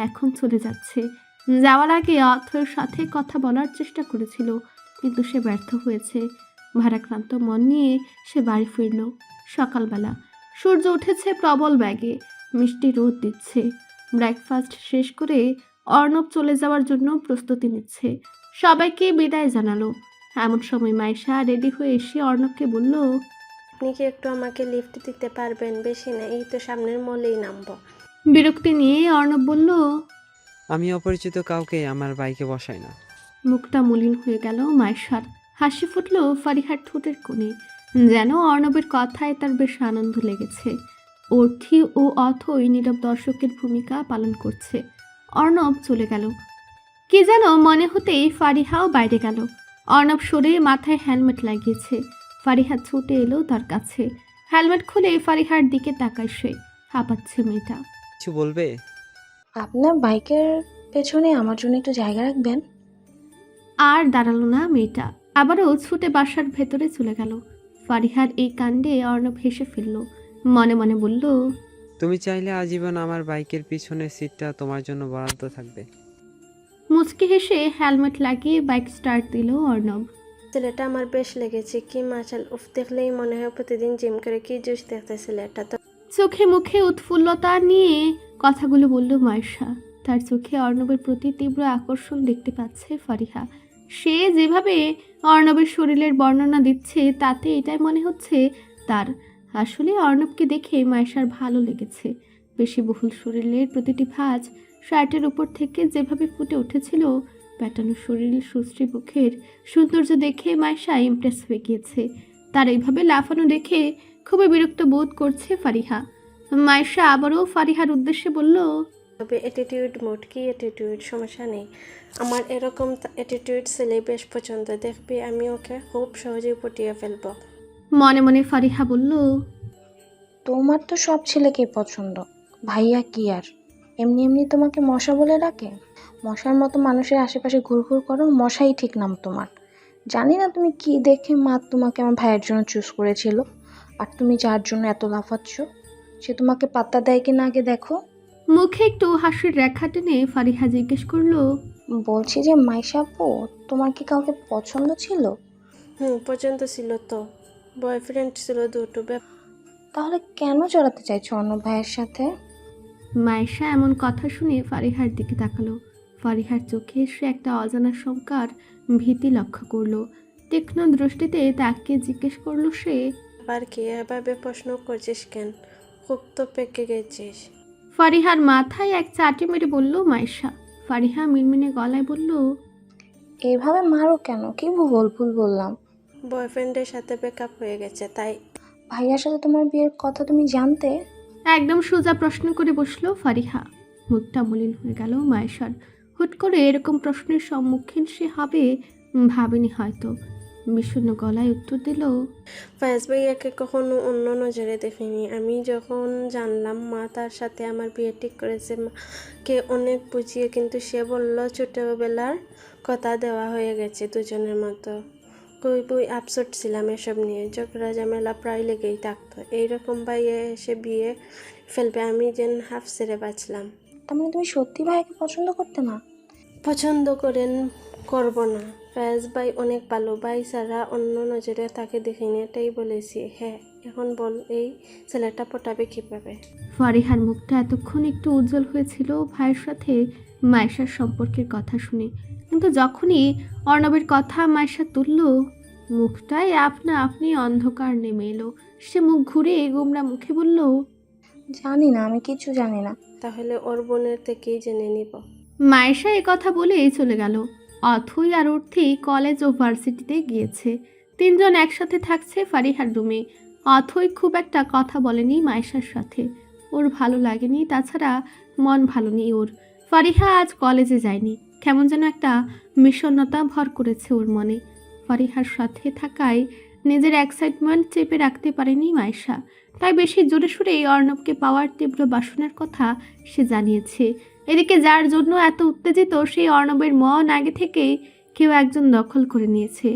এখন চলে যাচ্ছে। যাওয়ার আগে অথয়ের সাথে কথা বলার চেষ্টা করেছিল, কিন্তু সে ব্যর্থ হয়েছে। ভারাক্রান্ত মন নিয়ে সে বাড়ি ফিরল। সকালবেলা সূর্য উঠেছে প্রবল ব্যাগে, মিষ্টি রোদ দিচ্ছে। ব্রেকফাস্ট শেষ করে অর্ণব চলে যাওয়ার জন্য প্রস্তুতি নিচ্ছে। সবাইকে বিদায় জানালো। এমন সময় মাইশা রেডি হয়ে এসে অর্ণবকে বলল, আপনি কি একটু আমাকে লিফট দিতে পারবেন? বেশি না, এই তো সামনের মলেই নামবো। বিরক্তি নিয়ে অর্ণব বলল। আমি অপরিচিত কাউকে আমার বাইকে বসাই না। মুখটা মলিন হয়ে গেল মাইশার। হাসি ফুটল ফারিহার ঠোঁটের কোণে, যেন অর্ণবের কথায় তার বেশ আনন্দ লেগেছে। অর্থী ও অথই নীরব দর্শকের ভূমিকা পালন করছে। অর্ণব চলে গেল। কি যেন মনে হতেই ফারিহাও বাইরে গেল। অর্ণব সরে মাথায় হেলমেট লাগিয়েছে। ফারিহা ছুটে এলো তার কাছে। হেলমেট খুলে ফারিহার দিকে তাকায় সে। হাঁপাচ্ছে মেয়েটা। কিছু বলবে? আপনার বাইকের পেছনে আমার জন্য একটু জায়গা রাখবেন? আর দাঁড়ালো না মেয়েটা, আবারও ছুটে বাসার ভেতরে চলে গেল। ফারিহার এই কাণ্ডে অর্ণব হেসে ফেলল। মনে মনে বলল, তুমি চাইলে আজীবন আমার বাইকের পিছনের সিটটা তোমার জন্য বরাদ্দ থাকবে। মুচকি হেসে হেলমেট লাগিয়ে বাইক স্টার্ট দিল অর্ণব। ছেলেটা আমার বেশ লেগেছে, কি মাশাল, উফ, দেখলেই মনে হয় প্রতিদিন জিম করে কি জুস দেখতে ছেলেটা তো। চোখে মুখে উৎফুল্লতা নিয়ে কথাগুলো বলল মাইশা। তার চোখে অর্ণবের প্রতি তীব্র আকর্ষণ দেখতে পাচ্ছে ফারিহা। সে যেভাবে অর্ণবের শরীরের বর্ণনা দিচ্ছে তাতে এটাই মনে হচ্ছে তার। আসলে অর্ণবকে দেখে মাইশার ভালো লেগেছে। বেশি বহুল শরীরের প্রতিটি ভাঁজ শার্টের উপর থেকে যেভাবে ফুটে উঠেছিল, প্যাটানো শরীর, সুশ্রী মুখের সৌন্দর্য দেখে মাইশা ইমপ্রেস হয়ে গিয়েছে। তার এইভাবে লাফানো দেখে খুবই বিরক্ত বোধ করছে ফারিহা। মাইশা আবারও ফারিহার উদ্দেশ্যে বলল, তবে অ্যাটিটিউড মোড, কি অ্যাটিটিউড, সমস্যা নেই। আমার এরকম অ্যাটিটিউড ছেলে বেশ পছন্দ, দেখবি আমি ওকে খুব সহজেই পটিয়ে ফেলবো। মনে মনে ফারিহা বলল, তোমার তো সব ছেলেকেই পছন্দ, ভাইয়া কি আর এমনি এমনি তোমাকে মশা বলে ডাকে? মশার মতো মানুষের আশেপাশে ঘুরঘুর করো, মশাই ঠিক নাম তোমার। জানি না তুমি কি দেখে মা তোমাকে আমার ভাইয়ের জন্য চুজ করেছিল, আর তুমি যার জন্য এত লাফাচ্ছ সে তোমাকে পাত্তা দেয় কি না আগে দেখো। মুখে একটু হাসির রেখা টেনে ফারিহা জিজ্ঞেস করলো, বলছি যে মাইশা আপু, তোমার কি কাউকে পছন্দ ছিল? পছন্দ ছিল তো, বয়ফ্রেন্ড ছিল দুটো। তাহলে কেন চড়াতে চাইছো অন্য ভাইয়ের সাথে? মাইশা এমন কথা শুনে ফারিহার দিকে তাকালো। ফারিহার চোখে সে একটা অজানা শঙ্কার ভীতি লক্ষ্য করলো। তীক্ষ্ণ দৃষ্টিতে তাকে জিজ্ঞেস করলো সে, আবার কি এভাবে প্রশ্ন করছিস কেন? খুব তো পেকে গেছিস। ফারিহার মাথায় এক চাটি মেরে বলল মাইশা। ফারিহা মিনমিনে গলায় বলল, এইভাবে মারো কেন? কি ভুল ভুল বললাম? বয়ফ্রেন্ডের সাথে ব্রেকআপ হয়ে গেছে তাই। ভাইয়ার সাথে তোমার বিয়ের কথা তুমি জানতে? একদম সোজা প্রশ্ন করে বসলো ফারিহা। মুখটা মলিন হয়ে গেল মায়েশার। হুট করে এরকম প্রশ্নের সম্মুখীন সে হবে ভাবেনি হয়তো। বিষণ্ণ গলায় উত্তর দিল, ফায়াজ ভাইয়াকে কখনো অন্য নজরে দেখিনি। আমি যখন জানলাম মা তার সাথে আমার বিয়ে ঠিক করেছে, মাকে অনেক বুঝিয়ে কিন্তু সে বলল ছোটবেলার কথা দেওয়া হয়ে গেছে দুজনের মতো। খুবই আপসেট ছিলাম এসব নিয়ে, ঝগড়া ঝামেলা প্রায় লেগেই থাকতো। এইরকম ভাইয়া এসে বিয়ে ফেলবে, আমি যেন হাফ ছেড়ে বাঁচলাম। তার মানে তুমি সত্যি ভাইয়াকে পছন্দ করতে না? পছন্দ করেন, করব না। ফয়াজ ভাই অনেক ভালো, ভাই ছাড়া অন্য নজরে তাকে দেখিনি, এটাই বলেছি। হ্যাঁ, এখন বল এই ছেলেটা পটাবে কিভাবে? ফারিহার মুখটা এতক্ষণ একটু উজ্জ্বল হয়েছিল ভাইয়ের সাথে মায়েশার সম্পর্কের কথা শুনে, কিন্তু যখনই অর্ণবের কথা মায়েশা তুলল, মুখটায় আপনা আপনি অন্ধকার নেমে এলো। সে মুখ ঘুরে গোমরা মুখে বলল, জানি না, আমি কিছু জানি না। তাহলে ওর বোনের থেকেই জেনে নিব। মায়েশা এ কথা বলেই চলে গেল। অথই আর অর্থী কলেজ ও ভার্সিটিতে গিয়েছে। তিনজন একসাথে থাকছে ফারিহার রুমে। অথই খুব একটা কথা বলেনি মায়েশার সাথে, ওর ভালো লাগেনি, তাছাড়া মন ভালো নেই ওর। ফারিহা আজ কলেজে যায়নি, কেমন যেন একটা বিষণ্ণতা ভর করেছে ওর মনে। ফারিহার সাথে থাকায় নিজের এক্সাইটমেন্ট চেপে রাখতে পারেনি মায়েশা, তাই বেশি জোরে সুরেই অর্ণবকে পাওয়ার তীব্র বাসনার কথা সে জানিয়েছে। এদিকে যার জন্য এত উত্তেজিত, সেই অর্ণবের মন আগে থেকেই কেউ একজন দখল করে নিয়েছে,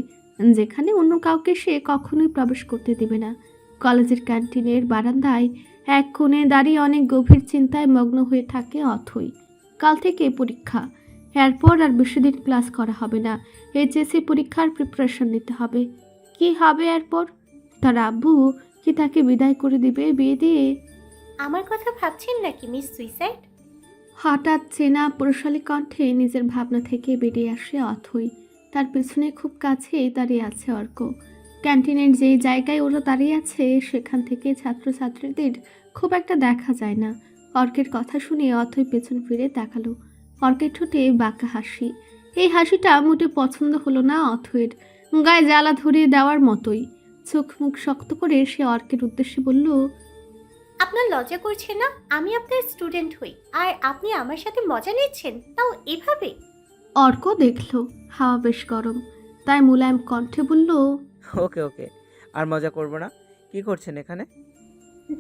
যেখানে অন্য কাউকে সে কখনোই প্রবেশ করতে দেবে না। কলেজের ক্যান্টিনের বারান্দায় এক কোণে দাঁড়িয়ে অনেক গভীর চিন্তায় মগ্ন হয়ে থাকে অথই। কাল থেকে পরীক্ষা, এরপর আর বেশিদিন ক্লাস করা হবে না। এইচএসসি পরীক্ষার প্রিপারেশন নিতে হবে। কি হবে এরপর? তার আব্বু কি তাকে বিদায় করে দিবে বিয়ে দিয়ে? আমার কথা ভাবছেন নাকি মিস সুইসাইড? হঠাৎ চেনা পুরুষালী কণ্ঠে নিজের ভাবনা থেকে বেরিয়ে আসে অথই। তার পেছনে খুব কাছেই দাঁড়িয়ে আছে অর্ক। ক্যান্টিনের যেই জায়গায় ওরা দাঁড়িয়ে আছে সেখান থেকে ছাত্রছাত্রীদের খুব একটা দেখা যায় না। অর্কের কথা শুনে অথই পেছন ফিরে তাকালো। অর্কের ঠোঁটে বাঁকা হাসি। এই হাসিটা মোটে পছন্দ হলো না অথইয়ের, গায়ে জ্বালা ধরিয়ে দেওয়ার মতোই। চোখ মুখ শক্ত করে সে অর্কের উদ্দেশ্যে বলল, আপনার লজ্জা করছে না? আমি আপনার স্টুডেন্ট হই আর আপনি আমার সাথে মজা নিচ্ছেন, তাও এভাবে? অর্ক দেখল হাওয়া বেশ গরম, তাই মুলায়ম কণ্ঠে বলল, ওকে ওকে, আর মজা করব না। কি করছেন এখানে?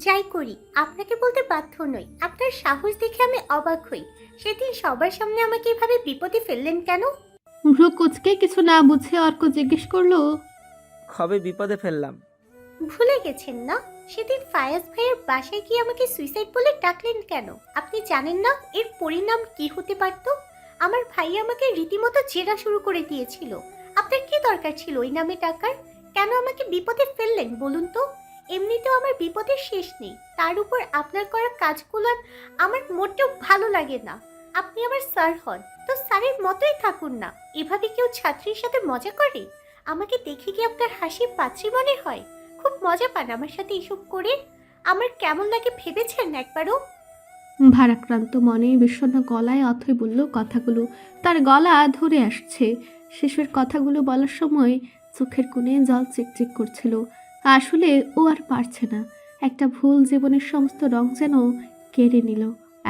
যাই করি আপনাকে বলতে বাধ্য নই। আপনার সাহস দেখে আমি অবাক হই। সেদিন সবার সামনে আমাকে এভাবে বিপদে ফেললেন কেন? ভ্রু কুচকে কিছু না বুঝে অর্ক জিজ্ঞেস করলো, কবে বিপদে ফেললাম? ভুলে গেছেন না? সেদিন ফায়াজ ভাইয়ের বাসায় গিয়ে আমাকে সুইসাইড বলে ডাকলেন কেন? আপনি জানেন না এর পরিণাম কি হতে পারত? আমার ভাই আমাকে রীতিমতো জেরা শুরু করে দিয়েছিল। আপনার কি দরকার ছিল ওই নামে টাকার? কেন আমাকে বিপদে ফেললেন বলুন তো? এমনিতেও আমার বিপদের শেষ নেই, তার উপর আপনার করা কাজগুলো আমার মোটেও ভালো লাগে না। আপনি আমার স্যার হন, তো স্যারের মতোই থাকুন না। এভাবে কেউ ছাত্রীর সাথে মজা করে? আমাকে দেখে কি আপনার হাসি পাত্রী মনে হয়? খুব মজা পান আমার সাথে এসব করে? আমার কেমন লাগে ভেবেছেন একবারও? ভারাক্রান্ত মনে বিষণ্ণ গলায় অথই বলল কথাগুলো। তার গলা ধরে আসছে। শেষের কথাগুলো বলার সময় চোখের কোণে জল চিকচিক করছিল। আসলে ও আর পারছে না। একটা ভুল জীবনের সমস্ত রং যেন কেড়ে নিল।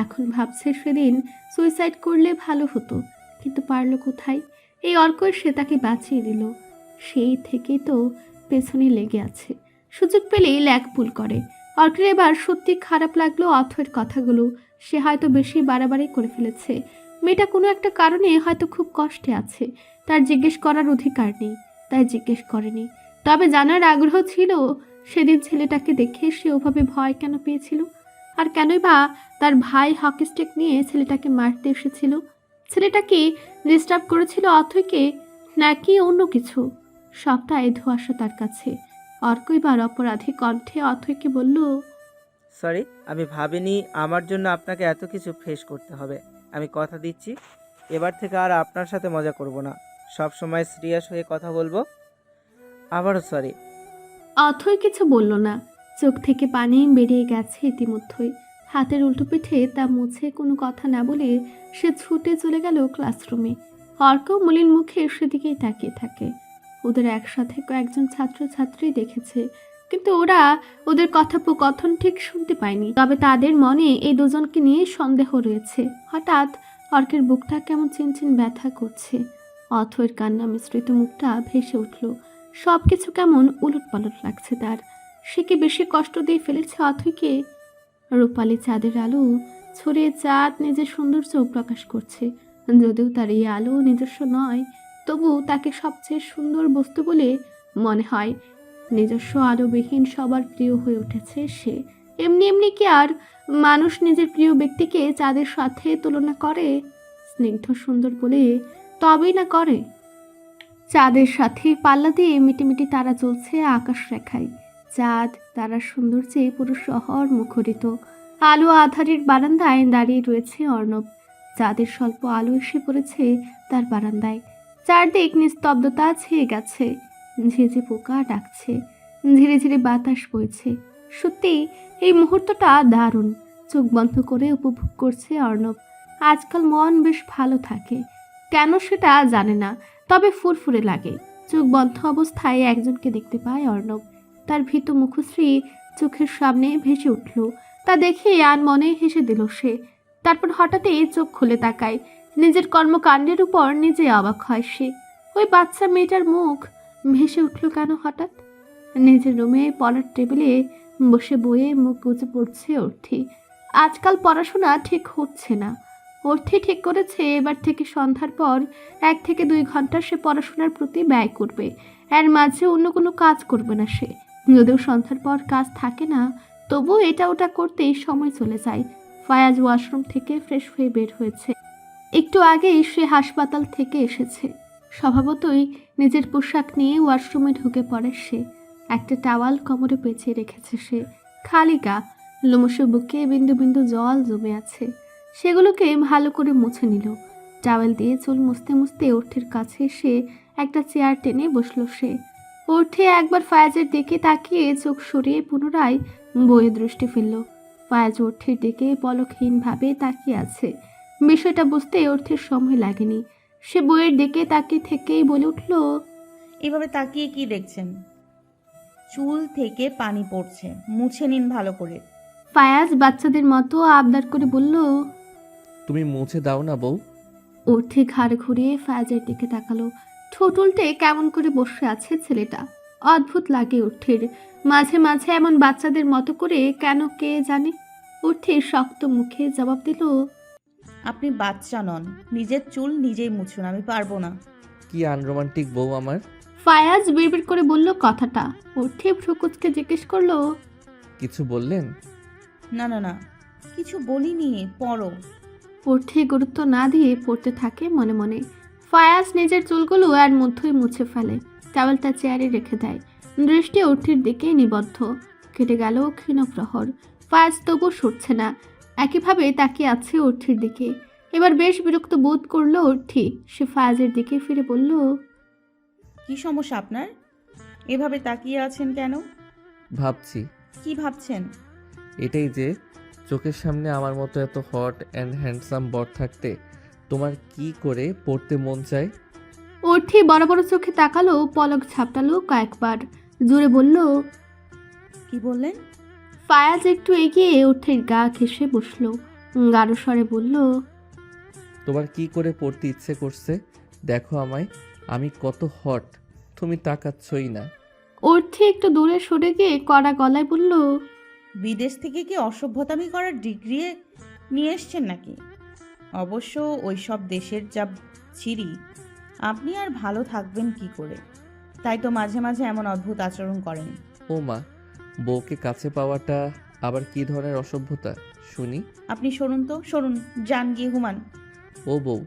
এখন ভাবছে সেদিন সুইসাইড করলে ভালো হতো, কিন্তু পারল কোথায়? এই অর্ক সে তাকে বাঁচিয়ে দিল, সেই থেকেই তো পেছনে লেগে আছে। সুযোগ পেলেই ল্যাকপুল করে। অর্কের এবার সত্যি খারাপ লাগলো অথয়ের কথাগুলো। সে হয়তো বেশি বাড়াবাড়ি করে ফেলেছে। মেয়েটা কোনো একটা কারণে হয়তো খুব কষ্টে আছে, তার জিজ্ঞেস করার অধিকার নেই, তাই জিজ্ঞেস করেনি। তবে জানার আগ্রহ ছিল সেদিন ছেলেটাকে দেখে সে ওভাবে ভয় কেন পেয়েছিল, আর কেনই বা তার ভাই হকি স্টিক নিয়ে ছেলেটাকে মারতে এসেছিল। ছেলেটা কি ডিস্টার্ব করেছিল অথয়কে, নাকি অন্য কিছু? সবটাই ধোঁয়াশা তার কাছে। অর্ক এবার অপরাধী কণ্ঠে অথয়কে বলল, সরি, আমি ভাবিনি আমার জন্য আপনাকে এত কিছু ফেস করতে হবে। আমি কথা দিচ্ছি এবার থেকে আর আপনার সাথে মজা করব না, সব সময় সিরিয়াস হয়ে কথা বলবো। আবারও সরি। অথই কিছু বলল না। চোখ থেকে পানি বেরিয়ে গেছে ইতিমধ্যেই। হাতের উল্টো পিঠে তা মুছে কোনো কথা না বলে সে ছুটে চলে গেল ক্লাসরুমে। অর্ক মলিন মুখে সেদিকেই তাকিয়ে থাকে। ওদের একসাথে কয়েকজন ছাত্রছাত্রী দেখেছে, কিন্তু ওরা ওদের কথোপকথন ঠিক শুনতে পায়নি। তবে তাদের মনে এই দুজনকে নিয়ে সন্দেহ রয়েছে। হঠাৎ অর্কের বুকটা কেমন চিনচিন ব্যথা করছে। অথয়ের কান্না মিশ্রিত মুখটা ভেসে উঠল। সব কিছু কেমন উলটপালট লাগছে তার। সে কি বেশি কষ্ট দিয়ে ফেলেছে অথয়কে? রূপালি চাঁদের আলো ছড়িয়ে চাঁদ নিজের সৌন্দর্য প্রকাশ করছে। যদিও তার এই আলো নিজস্ব নয়, তবু তাকে সবচেয়ে সুন্দর বস্তু বলে মনে হয়। নিজস্ব আলোবিহীন সবার প্রিয় হয়ে উঠেছে সে। এমনি এমনি কি আর মানুষ নিজের প্রিয় ব্যক্তিকে চাঁদের সাথে তুলনা করে? স্নিগ্ধ সুন্দর বলে তবেই না করে। চাঁদের সাথে পাল্লা দিয়ে মিটিমিটি তারা চলছে আকাশ রেখায়। চাঁদ তারার সৌন্দর্যে পুরো শহর মুখরিত। আলো আধারের বারান্দায় দাঁড়িয়ে রয়েছে অর্ণব। চাঁদের স্বল্প আলো এসে পড়েছে তার বারান্দায়। চারদিক নিস্তব্ধতা ছেয়ে গেছে। ঝিঝি পোকা ডাকছে, ধীরে ধীরে বাতাস বইছে। সত্যি এই মুহূর্তটা দারুণ। চোখ বন্ধ করে উপভোগ করছে অর্ণব। আজকাল মন বেশ ভালো থাকে, কেন সেটা জানে না, তবে ফুরফুরে লাগে। চোখ বন্ধ অবস্থায় একজনকে দেখতে পায় অর্ণব। তার ভীত মুখশ্রী চোখের সামনে ভেসে উঠল। তা দেখে আনমনে হেসে দিল সে। তারপর হঠাৎই চোখ খুলে তাকায়। নিজের কর্মকাণ্ডের উপর নিজে অবাক হয় সে। ওই বাচ্চা মেয়েটার মুখ ভেসে উঠল কেন হঠাৎ? নিজের রুমে পড়ার টেবিলে বসে বইয়ে মুখ গুজে পড়ছে অর্থি। আজকাল পড়াশোনা ঠিক হচ্ছে না। অর্থি ঠিক করেছে এবার থেকে সন্ধ্যার পর 1 থেকে 2 ঘন্টা সে পড়াশোনার প্রতি ব্যয় করবে। এর মাঝে অন্য কোনো কাজ করবে না সে। যদিও সন্ধ্যার পর কাজ থাকে না, তবুও এটা ওটা করতেই সময় চলে যায়। ফায়াজ ওয়াশরুম থেকে ফ্রেশ হয়ে বের হয়েছে। একটু আগেই সে হাসপাতাল থেকে এসেছে। স্বভাবতই নিজের পোশাক নিয়ে ওয়াশরুমে ঢুকে পড়ে সে। একটা টাওয়াল কোমরে পেঁচিয়ে রেখেছে সে। খালি গা, লোমসে বুকে বিন্দু বিন্দু জল জমে আছে। সেগুলোকে ভালো করে মুছে নিল। টাওয়েল দিয়ে চুল মুছতে মুছতে ওঠের কাছে এসে একটা চেয়ার টেনে বসলো সে। ওঠে একবার ফায়াজের দিকে তাকিয়ে চোখ সরিয়ে পুনরায় বইয়ে দৃষ্টি ফেলল। ফায়াজ ওঠের দিকে পলকহীনভাবে তাকিয়ে আছে। বিষয়টা বুঝতে ওঠের সময় লাগেনি। সে বইয়ের দিকে তাকিয়ে থেকেই বলে উঠল, এভাবে তাকিয়ে কি দেখছেন? চুল থেকে পানি পড়ছে, মুছে নিন ভালো করে। ফায়াজ বাচ্চাদের মতো আবদার করে বলল। তুমি মুছে দাও না বউ। ওঠে ঘাড় ঘুরিয়ে ফায়াজের দিকে তাকালো। ঠোঁট উল্টে কেমন করে বসে আছে ছেলেটা। অদ্ভুত লাগে ওঠের। মাঝে মাঝে এমন বাচ্চাদের মতো করে কেন কে জানে। ওঠে শক্ত মুখে জবাব দিল, আপনি বাচ্চা নন, নিজের চুল নিজেই মুছুন, আমি পারবো না। কি আনরোমান্টিক বউ আমার। ফায়াজ বিড়বিড় করে বলল কথাটা। ওঠে ভ্রুকুচকে জিজ্ঞেস করলো, কিছু বললেন? না না না, কিছু বলিনি, পড়ো। ওঠে গুরুত্ব না দিয়ে পড়তে থাকে মনে মনে। ফায়াজ নিজের চুলগুলো এর মধ্যেই মুছে ফেলে। টাওয়েলটা চেয়ারে রেখে দেয়। দৃষ্টি ওঠির দিকে নিবদ্ধ। কেটে গেল ক্ষীণ প্রহর। ফায়াজ তবু সরছে না, একইভাবে তাকিয়ে আছে ওঠির দিকে। এবার বেশ বিরক্ত বোধ করলো ওঠি। সে ফায়াজের দিকে ফিরে বলল, কি সমস্যা আপনার? এভাবে তাকিয়ে আছেন কেন? ভাবছি। কি ভাবছেন? এটাই যে চোখের সামনে আমার মতো এত হট অ্যান্ড হ্যান্ডসাম বর থাকতে তোমার কি করে পড়তে মন চায়। ওঠি বড় বড় চোখে তাকালো, পলক ঝাপটালো কয়েকবার, জোরে বলল, কি বললেন? ফায়াজ একটু এগিয়ে ওঠের গা ঘেঁষে বসলো। গাঢ় স্বরে বলল, তোমার কি করে পড়তে ইচ্ছে করছে দেখো আমায়, আমি কত হট, তুমি তাকাচ্ছই না। ওঠে একটু দূরে সরে গিয়ে কড়া গলায় বলল, বিদেশ থেকে কি অসভ্যতামি করার ডিগ্রি নিয়ে এসছেন নাকি? অবশ্য ওই সব দেশের যা ছিরি, আপনি আর ভালো থাকবেন কি করে? তাই তো মাঝে মাঝে এমন অদ্ভুত আচরণ করেন। ও মা, বউকে কাছে পাওয়াটা আবার কি ধরনের অসভ্যতা শুনি? আপনি সরুন তো, সরুন, যান গিয়ে ঘুমান। ও বউ,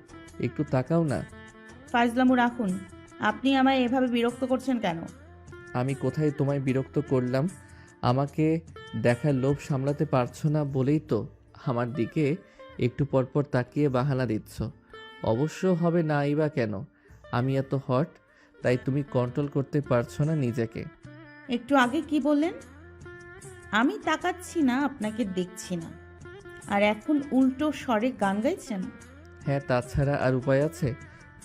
একটু তাকাও না। ফাজলামু রাখুন। আপনি আমায় এভাবে বিরক্ত করছেন কেন? আমি কোথায় তোমায় বিরক্ত করলাম? আমাকে দেখার লোভ সামলাতে পারছো না বলেই তো আমার দিকে একটু পরপর তাকিয়ে বাহানা দিচ্ছ। অবশ্য হবে নাই বা কেন, আমি এত হট তাই তুমি কন্ট্রোল করতে পারছো না নিজেকে। একটু আগে কি বললেন? আমি তাকাচ্ছি না, আপনাকে দেখছি না, আর এখন উল্টো স্বরে গান গাইছেন? হ্যাঁ, তাছাড়া আর উপায় আছে?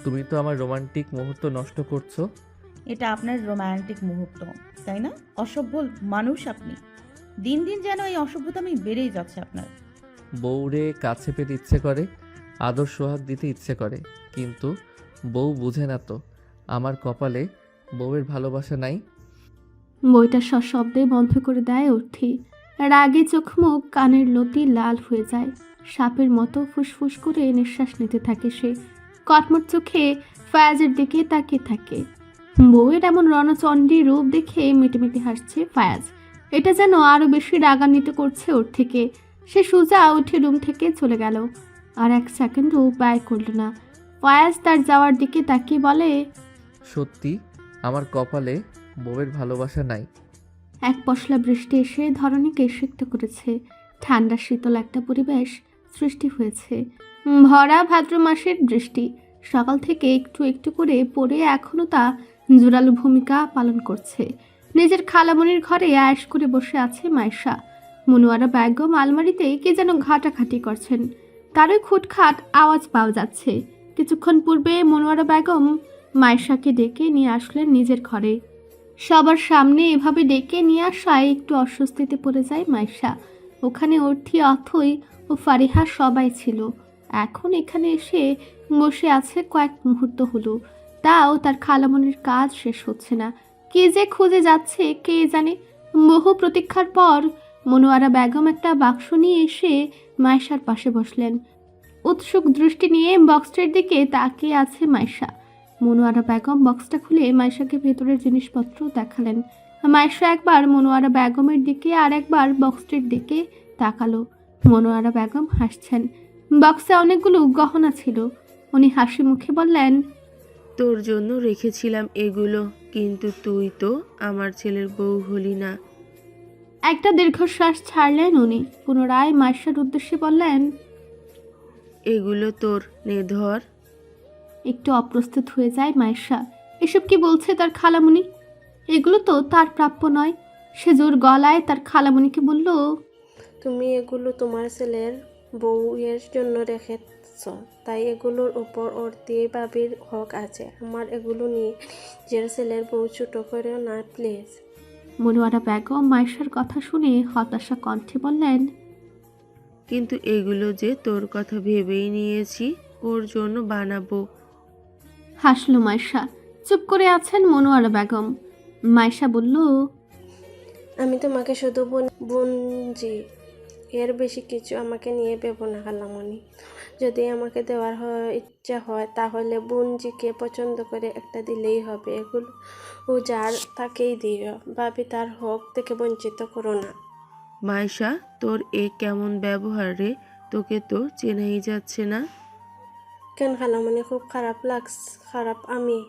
তুমি তো আমার রোমান্টিক মুহূর্ত নষ্ট করছো। এটা আপনার রোমান্টিক মুহূর্ত, তাই না? অসভ্য মানুষ আপনি। দিন দিন যেন এই অসভ্যতামি বেড়েই যাচ্ছে আপনার। বউরে কাছে পেতে ইচ্ছে করে, আদর সোহাগ দিতে ইচ্ছে করে, কিন্তু বউ বুঝে না তো আমার কপালে বউয়ের ভালোবাসা নাই। বইটা সশব্দে বন্ধ করে দেয় ওঠি। রাগে চোখ মুখ কানের লতি লাল হয়ে যায়। সাপের মতো ফুসফুস করে নিঃশ্বাস নিতে থাকে সে। কটমট চোখে ফায়াজের দিকে তাকিয়ে থাকে। বউয়ের এমন রণচণ্ডী রূপ দেখে মিটিমিটি হাসছে ফায়াজ। এটা যেন আরো বেশি রাগান্বিত করছে ওর থেকে। সে সোজা উঠে রুম থেকে চলে গেল। আর এক সেকেন্ডও ব্যয় করল না। ফায়াজ তার যাওয়ার দিকে তাকিয়ে বলে, সত্যি আমার কপালে বউয়ের ভালোবাসা নাই। এক পশলা বৃষ্টি এসে ধরণীকে সিক্ত করেছে। ঠান্ডা শীতল একটা পরিবেশ সৃষ্টি হয়েছে। ভরা ভাদ্র মাসের বৃষ্টি সকাল থেকে একটু একটু করে পড়ে এখনো তা জোরালো ভূমিকা পালন করছে। নিজের খালামণির ঘরে আয়েশ করে বসে আছে মাইশা। মনোয়ারা বেগম আলমারিতে কে যেন ঘাটাঘাটি করছেন। তারই খুটখাট আওয়াজ পাওয়া যাচ্ছে। কিছুক্ষণ পূর্বে মনোয়ারা বেগম মাইশাকে ডেকে নিয়ে আসলেন নিজের ঘরে। সবার সামনে এভাবে ডেকে নিয়ে আসায় একটু অস্বস্তিতে পড়ে যায় মাইশা। ওখানে অর্থী, অথই ও ফারিহা সবাই ছিল। এখন এখানে এসে বসে আছে কয়েক মুহূর্ত হলো, তাও তার খালামণির কাজ শেষ হচ্ছে না। কে যে খুঁজে যাচ্ছে কে জানে। বহু প্রতীক্ষার পর মনোয়ারা বেগম একটা বাক্স নিয়ে এসে মাইশার পাশে বসলেন। উৎসুক দৃষ্টি নিয়ে বক্সটার দিকে তাকিয়ে আছে মাইশা। মনোয়ারা বেগম বক্সটা খুলে মাইশাকে ভেতরের জিনিসপত্র দেখালেন। মাইশা একবার মনোয়ারা বেগমের দিকে আর একবার বক্সটির দিকে তাকালো। মনোয়ারা বেগম হাসছেন। বক্সে অনেকগুলো গহনা ছিল। উনি হাসি মুখে বললেন, তোর জন্য রেখেছিলাম এগুলো, কিন্তু তুই তো আমার ছেলের বউ হলি না। একটা দীর্ঘশ্বাস ছাড়লেন উনি, পুনরায় মাইশার উদ্দেশ্যে বললেন, এগুলো তোর, নে ধর। একটু অপ্রস্তুত হয়ে যায় মাইশা। এসব কি বলছে তার খালামুনি? এগুলো তো তার প্রাপ্য নয়। সে জোর গলায় তার খালামুনিকে বলল, তুমি এগুলো তোমার ছেলের বউয়ের জন্য রেখেছ, তাই এগুলোর উপর অর্থী ভাবির হক আছে। আমার এগুলো নিয়ে নিজের ছেলের বউ ছোট করেও না প্লিজ। মনোয়ারা বেগম মাইশার কথা শুনে হতাশা কণ্ঠে বললেন, কিন্তু এগুলো যে তোর কথা ভেবেই নিয়েছি, ওর জন্য বানাবো। হাসলো মাইশা। চুপ করে আছেন মনোয়ারা বেগম। মাইশা বলল, আমি তোমাকে শুধু বোনজি, এর বেশি কিছু আমাকে নিয়ে ভেবো না খালামণি। যদি আমাকে দেওয়ার ইচ্ছা হয় তাহলে বোনজিকে পছন্দ করে একটা দিলেই হবে। এগুলো ও যার তাকেই দিও, ভাবি তার হক থেকে বঞ্চিত করো না। মাইশা, তোর এ কেমন ব্যবহার রে? তোকে তো চেনাই যাচ্ছে না। কেন খালামণি, খুব খারাপ আমি?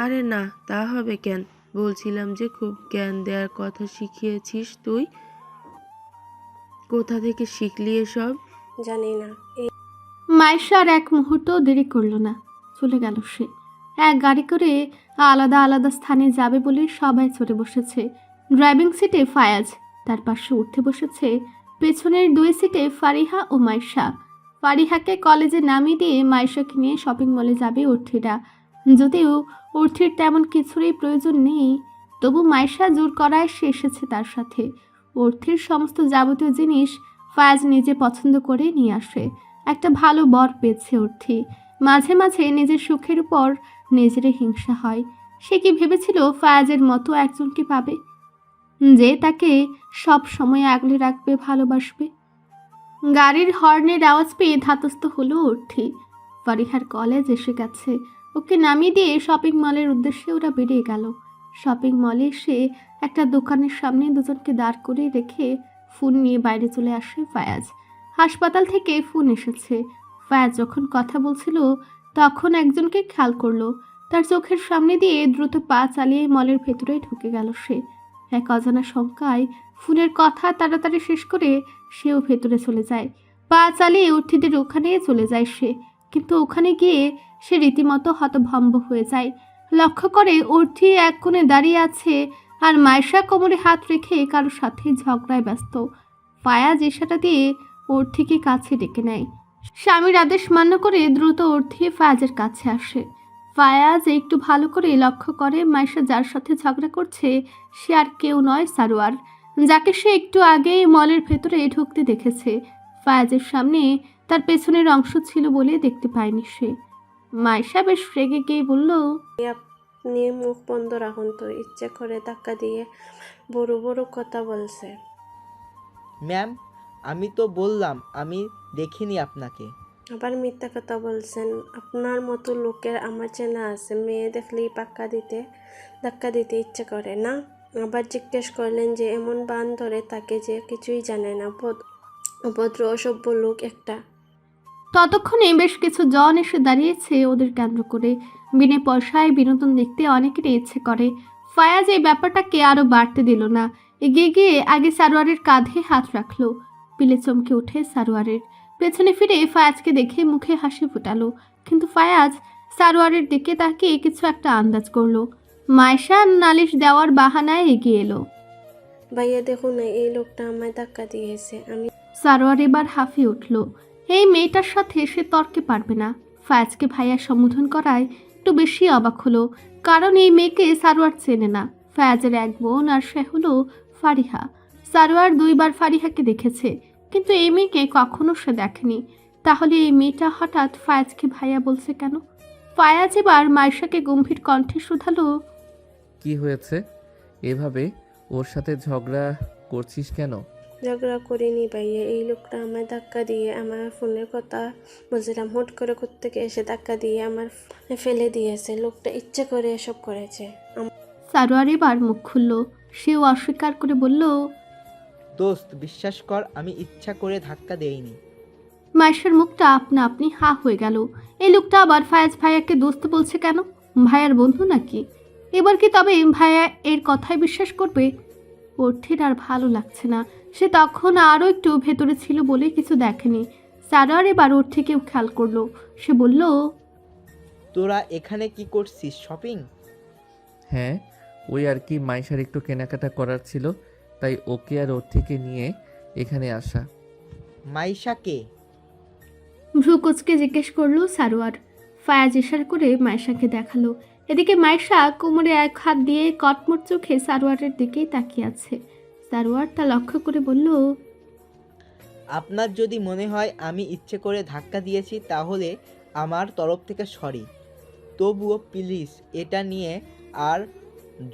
আরে না, তা হবে কেন? বলছিলাম যে খুব জ্ঞান দেওয়ার কথা শিখিয়েছিস তুই। কোথা থেকে শিখলি এসব? জানি না। মাইশা আর এক মুহূর্ত দেরি করলো না, চলে গেল সে। এক গাড়ি করে আলাদা আলাদা স্থানে যাবে বলে সবাই চড়ে বসেছে। ড্রাইভিং সিটে ফায়াজ, তার পাশে উঠে বসেছে পেছনের 2 সিটে ফারিহা ও মাইশা। ফারিহাকে কলেজে নামিয়ে দিয়ে মাইশাকে নিয়ে শপিং মলে যাবে অর্থিরা। যদিও অর্থির তেমন কিছুরই প্রয়োজন নেই, তবু মাইশা জোর করায় সে এসেছে তার সাথে। অর্থির সমস্ত যাবতীয় জিনিস ফায়াজ নিজে পছন্দ করে নিয়ে আসে। একটা ভালো বর পেয়েছে অর্থি। মাঝে মাঝে নিজের সুখের উপর নিজেরই হিংসা হয়। সে কি ভেবেছিল ফায়াজের মতো একজনকে পাবে, যে তাকে সব সময় আগলে রাখবে, ভালোবাসবে? গাড়ির হর্নের আওয়াজ পেয়ে ধাতস্থ হলো অর্থি। ফারিহার কলেজ এসে গেছে। ওকে নামিয়ে দিয়ে শপিং মলের উদ্দেশ্যে ওরা বেরিয়ে গেল। শপিং মলে এসে একটা দোকানের সামনে দুজনকে দাঁড় করে রেখে ফোন নিয়ে বাইরে চলে আসে ফায়াজ। হাসপাতাল থেকে ফোন এসেছে। ফায়াজ যখন কথা বলছিল তখন একজনকে খেয়াল করলো। তার চোখের সামনে দিয়ে দ্রুত পা চালিয়ে মলের ভেতরে ঢুকে গেল সে। এক অজানা শঙ্কায় ফোনের কথা তাড়াতাড়ি শেষ করে সেও ভেতরে চলে যায়। পা চালিয়ে অর্থীদের ওখানে চলে যায় সে। কিন্তু ওখানে গিয়ে সে রীতিমতো হতভম্ব হয়ে যায়। লক্ষ্য করে অর্থী এক কোণে দাঁড়িয়ে আছে আর মাইশা কোমরে হাত রেখে কারোর সাথে ঝগড়ায় ব্যস্ত। ফায়াজ ইশারা দিয়ে অর্থীকে কাছে ডেকে নেয়। স্বামীর আদেশ মান্য করে দ্রুত অর্থী ফায়াজের কাছে আসে। ফায়াজ একটু ভালো করে লক্ষ্য করে মাইশা যার সাথে ঝগড়া করছে সে আর কেউ নয়, সারোয়ার, যাকে সে একটু আগেই মলের ভেতরে ঢুকতে দেখেছে। ফায়াজের সামনে তার পেছনের অংশ ছিল বলে দেখতে পায়নি সে। মাইশা বেশ রেগে গিয়ে বলল, আপনি মুখ বন্ধ রাখুন তো, ইচ্ছে করে ধাক্কা দিয়ে বড় বড় কথা বলছে। ম্যাম, আমি তো বললাম আমি দেখিনি আপনাকে। আবার মিথ্যা কথা বলছেন। আপনার মতো লোকের আমার চেনা আছে, মেয়ে দেখলেই ধাক্কা দিতে ইচ্ছে করে না। আবার জিজ্ঞেস করলেন যে এমন বান ধরে তাকে যে কিছুই জানে না, অভদ্র অসভ্য লোক একটা। ততক্ষণে বেশ কিছু জন এসে দাঁড়িয়েছে ওদের কেন্দ্র করে। বিনে পয়সায় বিনোদন দেখতে অনেকেরই ইচ্ছে করে। ফায়াজ এই ব্যাপারটাকে আরও বাড়তে দিল না। এগিয়ে গিয়ে আগে সারোয়ারের কাঁধে হাত রাখলো। পিলে চমকে ওঠে সারোয়ারের। পেছনে ফিরে ফায়াজকে দেখে মুখে হাসি ফোটালো। কিন্তু ফায়াজ সারোয়ারের দিকে তাকিয়ে কিছু একটা আন্দাজ করলো। মাইশা নালিশ দেওয়ার বাহানায় এগিয়ে এলো। ভাইয়া দেখুন না, এই লোকটা আমায় ধাক্কা দিয়েছে। আমি সারোয়ার এবার হাঁফিয়ে উঠল। এই মেয়েটার সাথে সে তর্কে পারবে না। ফায়াজকে ভাইয়া সম্বোধন করায় একটু বেশি অবাক হলো, কারণ এই মেয়েকে সারোয়ার চেনে না। ফায়াজের এক বোন আর সে হলো ফারিহা। সারোয়ার 2 বার ফারিহাকে দেখেছে, কিন্তু এই মেয়েকে কখনো সে দেখেনি। তাহলে এই মেয়েটা হঠাৎ ফায়াজকে ভাইয়া বলছে কেন? ফায়াজ এবার মাইশাকে গম্ভীর কণ্ঠে শুধালো, কি হয়েছে? এভাবে ওর সাথে ঝগড়া করছিস কেন? ঝগড়া করিনি ভাইয়া, এই লোকটা আমায় ধাক্কা দিয়ে, আমার ফোনের কথা বলছিলাম, হুট করে কোত্থেকে এসে ধাক্কা দিয়ে আমার ফেলে দিয়েছে। লোকটা ইচ্ছে করে এসব করেছে। সারোয়ার এবার মুখ খুলল। সেও অস্বীকার করে বলল, দোস্ত, বিশ্বাস কর, আমি ইচ্ছা করে ধাক্কা দেইনি। মায়েশার মুখটা আপনা আপনি হা হয়ে গেল। এই লোকটা আবার ফায়াজ ভাইয়াকে দোস্ত বলছে কেন? ভাইয়ার বন্ধু নাকি? এবার কি তবে ভাইয়া এর কথায় বিশ্বাস করবে? অর্থের আর ভালো লাগছে না। সে তখন আরও একটু ভেতরে ছিল বলে কিছু দেখেনি। সারার এবার ওর থেকেও খেয়াল করলো। সে বলল, তোরা এখানে কি করছিস, শপিং? হ্যাঁ, ওই আর কি, মাইশার একটু কেনাকাটা করার ছিল, তাই ওকে আর ওর থেকে নিয়ে এখানে আসা। মাইশাকে? ভ্রু কুচকে জিজ্ঞেস করলো সারোয়ার। ফায়াজ ইশারা করে মায়েশাকে দেখালো। এদিকে মায়েশা কোমরে এক হাত দিয়ে কটমট চোখে সারোয়ারের দিকেই তাকিয়ে আছে। সারোয়ার তা লক্ষ্য করে বলল, আপনার যদি মনে হয় আমি ইচ্ছে করে ধাক্কা দিয়েছি তাহলে আমার তরফ থেকে সরি। তবুও প্লিজ এটা নিয়ে আর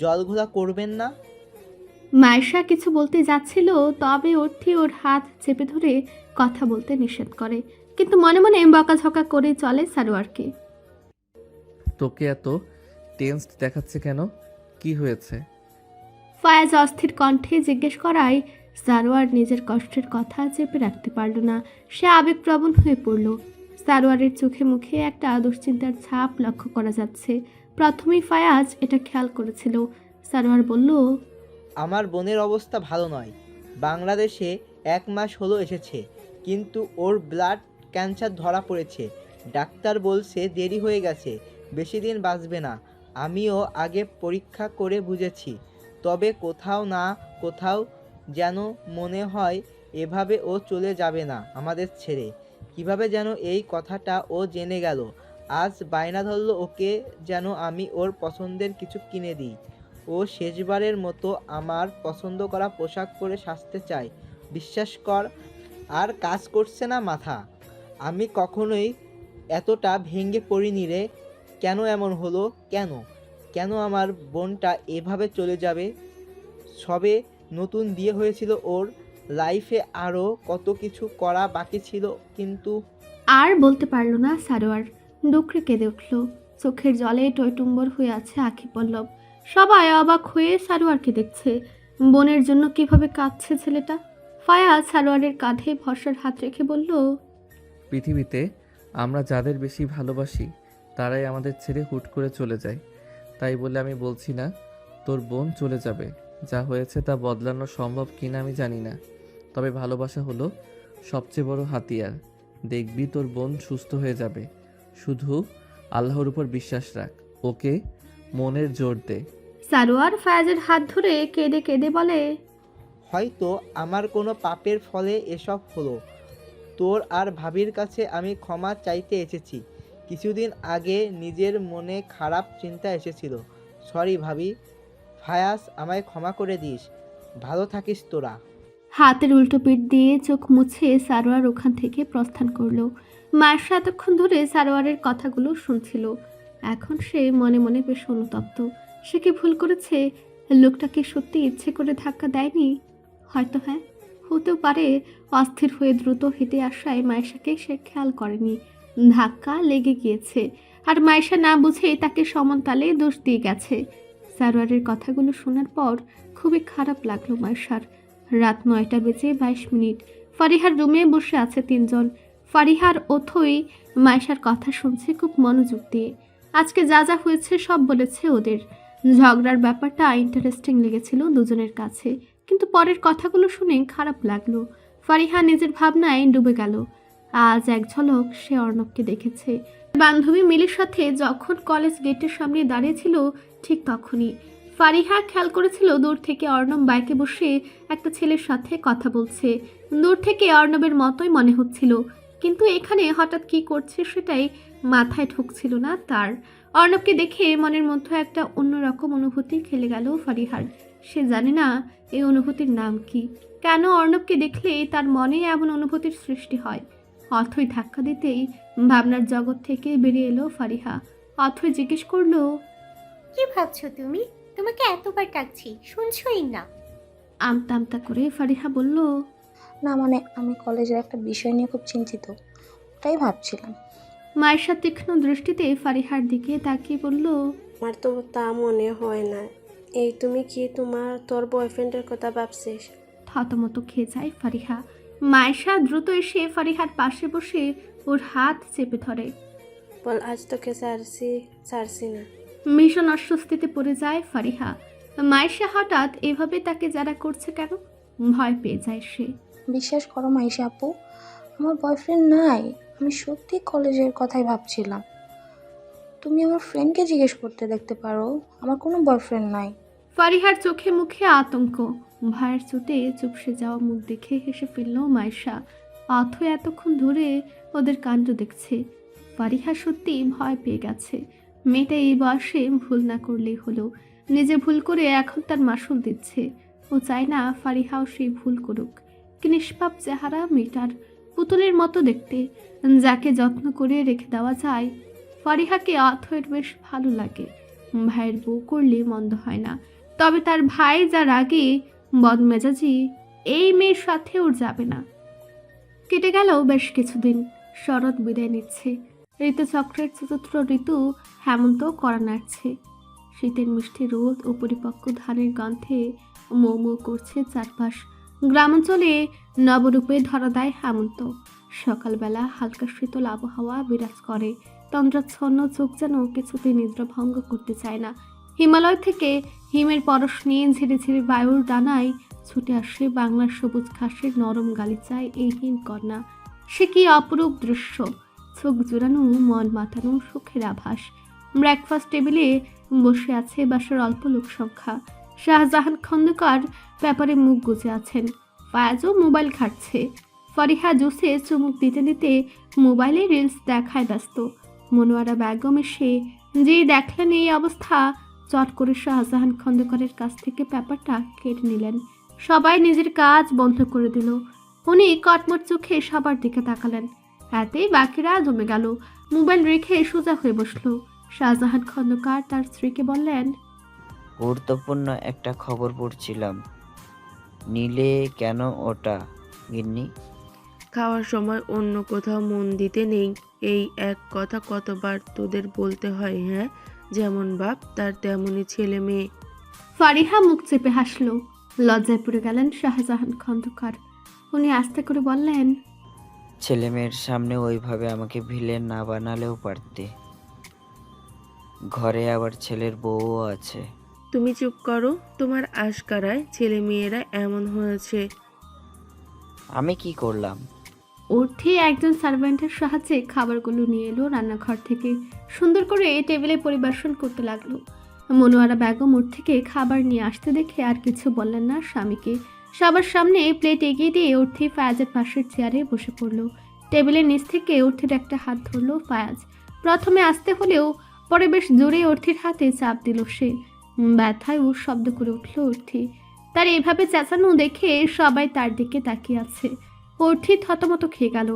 জলঘোলা করবেন না। মায়েশা কিছু বলতে যাচ্ছিল, তবে অর্থি ওর হাত চেপে ধরে কথা বলতে নিষেধ করে, কিন্তু মনে মনে বকাঝকা করে চলে সারোয়ারকে। তোকে এত টেন্সড দেখাচ্ছে কেন? কি হয়েছে? ফায়াজ অস্থির কণ্ঠে জিজ্ঞেস করায় সারোয়ার নিজের কষ্টের কথা চেপে রাখতে পারল না। সে আবেগপ্রবণ হয়ে পড়ল। সারোয়ারের চোখে মুখে একটা দুশ্চিন্তার ছাপ লক্ষ্য করা যাচ্ছে। প্রথমেই ফায়াজ এটা খেয়াল করেছিল। সারোয়ার বলল, আমার বোনের অবস্থা ভালো নয়। বাংলাদেশে 1 মাস হলো এসেছে, কিন্তু ওর ব্লাড ক্যান্সার ধরা পড়েছে। ডাক্তার বলছে দেরি হয়ে গেছে, বেশি দিন বাঁচবে না। আমিও আগে পরীক্ষা করে বুঝেছি, তবে কোথাও না কোথাও যেন মনে হয় এভাবে ও চলে যাবে না আমাদের ছেড়ে। কিভাবে যেন এই কথাটা ও জেনে গেল। আজ বায়না ধরলো ওকে যেন আমি ওর পছন্দের কিছু কিনে দিই। ও শেষবারের মতো আমার পছন্দ করা পোশাক পরে সাজতে চায়। বিশ্বাস কর, আর কাজ করছে না মাথা। আমি কখনোই এতটা ভেঙে পড়িনি রে। কেন এমন হলো? কেন কেন আমার বোনটা এভাবে চলে যাবে? সবে নতুন বিয়ে হয়েছিল ওর, লাইফে আরও কত কিছু করা বাকি ছিল, কিন্তু আর বলতে পারল না সারোয়ার। ডুকরে কেঁদে উঠল। চোখের জলে টইটুম্বর হয়ে আছে আঁখি পল্লব। সবাই অবাক হয়ে সারোয়ারকে দেখছে। বোনের জন্য কিভাবে কাঁদছে ছেলেটা। ফায়াজ সারোয়ারের কাঁধে ভরসার হাত রেখে বলল, পৃথিবীতে আমরা যাদের বেশি ভালোবাসি তারাই আমাদের ছেড়ে হুট করে চলে যায়। তাই বলে আমি বলছি না তোর বোন চলে যাবে। যা হয়েছে তা বদলানো সম্ভব কিনা আমি জানি না, তবে ভালোবাসা হলো সবচেয়ে বড় হাতিয়ার। দেখবি তোর বোন সুস্থ হয়ে যাবে। শুধু আল্লাহর উপর বিশ্বাস রাখ, ওকে মনের জোর দে। সারোয়ার ফায়াজের হাত ধরে কেঁদে কেঁদে বলে, হয়তো আমার কোনো পাপের ফলে এসব হলো। তোর আর ভাবির কাছে আমি ক্ষমা চাইতে এসেছি। কিছুদিন আগে নিজের মনে খারাপ চিন্তা এসেছিল। সরি ভাবি। ফায়াজ, আমায় ক্ষমা করে দিস। ভালো থাকিস তোরা। হাতের উল্টো পিঠ দিয়ে চোখ মুছে সারোয়ার ওখান থেকে প্রস্থান করলো। মায়ের এতক্ষণ ধরে সারোয়ারের কথাগুলো শুনছিল। এখন সে মনে মনে বেশ অনুতপ্ত। সে কি ভুল করেছে? লোকটাকে সত্যি ইচ্ছে করে ধাক্কা দেয়নি? হয়তো হ্যাঁ, হতেও পারে। অস্থির হয়ে দ্রুত হেঁটে আসায় মায়েশাকে সে খেয়াল করেনি। ধাক্কা লেগে গিয়েছে, আর মায়েশা না বুঝেই তাকে সমান তালে দোষ দিয়ে গেছে। সারোয়ারের কথাগুলো শোনার পর খুবই খারাপ লাগলো মায়েশার। রাত 9:22। ফারিহার রুমে বসে আছে 3 জন। ফারিহার অথই মায়েশার কথা শুনছে খুব মনোযোগ দিয়ে। আজকে যা যা হয়েছে সব বলেছে ওদের। ঝগড়ার ব্যাপারটা ইন্টারেস্টিং লেগেছিল দুজনের কাছে, কিন্তু পরের কথাগুলো শুনে খারাপ লাগলো। ফারিহা নিজের ভাবনায় ডুবে গেল। আজ এক ঝলক সে অর্ণবকে দেখেছে। বান্ধবী মিলির সাথে যখন কলেজ গেটের সামনে দাঁড়িয়েছিল ঠিক তখনই ফারিহা খেয়াল করেছিল দূর থেকে অর্ণব বাইকে বসে একটা ছেলের সাথে কথা বলছে। দূর থেকে অর্ণবের মতোই মনে হচ্ছিল, কিন্তু এখানে হঠাৎ কি করছে সেটাই মাথায় ঢুকছিল না তার। অর্ণবকে দেখে মনের মধ্যে একটা অন্যরকম অনুভূতি খেলে গেল ফারিহার। সে জানে না এই অনুভূতির নাম কি, কেন অর্ণবকে দেখলে তার মনে এমন অনুভূতির সৃষ্টি হয়। অথই ধাক্কা দিতেই ভাবনার জগৎ থেকে বেরিয়ে এলো ফারিহা। অথই জিজ্ঞেস করলো, কি ভাবছো তুমি? তোমাকে এতবার ডাকছি, শুনছোই না। আমতা আমতা করে ফারিহা বলল, না মানে আমি কলেজের একটা বিষয় নিয়ে খুব চিন্তিত, ওটাই ভাবছিলাম। মায়ের তীক্ষ্ণ দৃষ্টিতে ফারিহার দিকে তাকিয়ে বলল, আমার তো তা মনে হয় না। এই তুমি কি তোর বয়ফ্রেন্ডের কথা ভাবছিস? থতমত খেয়ে যায় ফারিহা। মায়েশা দ্রুত এসে ফারিহার পাশে বসে ওর হাত চেপে ধরে। বল আজ তোকে ছাড়ছি না। ভীষণ অস্বস্তিতে পড়ে যায় ফারিহা। মায়েশা হঠাৎ এভাবে তাকে যারা করছে কেন? ভয় পেয়ে যায় সে। বিশ্বাস করো মাইশা আপু, আমার বয়ফ্রেন্ড নাই। আমি সত্যি কলেজের কথাই ভাবছিলাম। তুমি আমার ফ্রেন্ডকে জিজ্ঞেস করতে দেখতে পারো, আমার কোনো বয়ফ্রেন্ড নাই। ফারিহার চোখে মুখে আতঙ্ক, ভয়ের চোটে চুপসে যাওয়া মুখ দেখে হেসে ফেলল মায়েশা। অথৈ এতক্ষণ ধরে ওদের কাণ্ড দেখছে। ফারিহা সত্যি ভয় পেয়ে গেছে। মেয়েটা এই বয়সে ভুল না করলেই হলো। নিজে ভুল করে এখন তার মাসুল দিচ্ছে। ও চায় না ফারিহাও সেই ভুল করুক। কি নিষ্পাপ চেহারা মেয়েটার, পুতুলের মতো দেখতে, যাকে যত্ন করে রেখে দেওয়া যায়। ফারিহাকে অথৈর বেশ ভালো লাগে। ভাইয়ের বউ করলে মন্দ হয় না। তবে তার ভাই যা রাগে বদমেজাজি, এই মেয়ের সাথে ওর যাবে না। কেটে গেল বেশ কিছুদিন। শরৎ বিদায় নিচ্ছে। ঋতুচক্রের চতুর্থ ঋতু হেমন্ত করা নাড়ছে। শীতের মিষ্টি রোদ ও পরিপক্ক ধানের গন্ধে মৌ মৌ করছে চারপাশ। গ্রামাঞ্চলে নবরূপে ধরা দেয় হেমন্ত। সকালবেলা হালকা শীতল আবহাওয়া বিরাজ করে। তন্দ্রাচ্ছন্ন চোখ যেন কিছুতে নিদ্রা ভঙ্গ করতে চায় না। হিমালয় থেকে হিমের পরশ নিয়ে ঝিরে ঝিরে বায়ুর ডানায় ছুটে আসে বাংলার সবুজ ঘাসের নরম গালিচায় এই হিমকন্যা। সে কি অপরূপ দৃশ্য! চোখ জোড়ানো, মন মাতানো সুখের আভাস। ব্রেকফাস্ট টেবিলে বসে আছে বাসার অল্প লোক সংখ্যা। শাহজাহান খন্দকার ব্যাপারে মুখ গুজে আছেন। ফায়াজও মোবাইল ঘাটছে। ফারিহা জুসে চুমুক দিতে দিতে মোবাইলে রিলস দেখায় ব্যস্ত। মনোয়ারা বেগম এসে যে দেখলেন এই অবস্থা, চট করে শাহজাহান খন্দকারের কাছ থেকে পেপারটা কেড়ে নিলেন। সবাই নিজের কাজ বন্ধ করে দিল। উনি কটমট চোখে সবার দিকে তাকালেন। এতেই বাকিরা জমে গেল। মোবাইল রেখে সোজা হয়ে বসলো। শাহজাহান খন্দকার তার স্ত্রীকে বললেন, গুরুত্বপূর্ণ একটা খবর পড়ছিলাম। নিলে কেন ওটা গিন্নি? খাওয়ার সময় অন্য কোথাও মন দিতে নেই, এই এক কথা কতবার তোদের বলতে হয়? হ্যাঁ, যেমন বাপ তার তেমনই ছেলে মেয়ে। ফারিহা মুখ চেপে হাসলো। লজ্জায় পড়ে গেলেন শাহজাহান খন্দকার। উনি আস্তে করে বললেন, ছেলে মেয়ের সামনে ওইভাবে আমাকে ভিলেন না বানালেও পারতে। ঘরে আবার ছেলের বউও আছে। তুমি চুপ করো, তোমার আশকারায় ছেলে মেয়েরা এমন হয়েছে। আমি কি করলাম? উঠে একজন সার্ভেন্টের সাহায্যে খাবারগুলো নিয়ে এলো রান্নাঘর থেকে। সুন্দর করে টেবিলে পরিবেশন করতে লাগলো। মনোয়ারা বেগম ওর থেকে খাবার নিয়ে আসতে দেখে আর কিছু বললেন না স্বামীকে। সবার সামনে প্লেট এগিয়ে দিয়ে উঠে ফায়াজের পাশের চেয়ারে বসে পড়লো। টেবিলের নিচ থেকে অর্থির একটা হাত ধরলো ফায়াজ। প্রথমে আসতে হলেও পরে বেশ জোরে অর্থির হাতে চাপ দিল সে। ব্যথায় ওর শব্দ করে উঠল অর্থি। তার এভাবে চেঁচানো দেখে সবাই তার দিকে তাকিয়ে আছে। অর্থি থতমত খেয়ে গেল।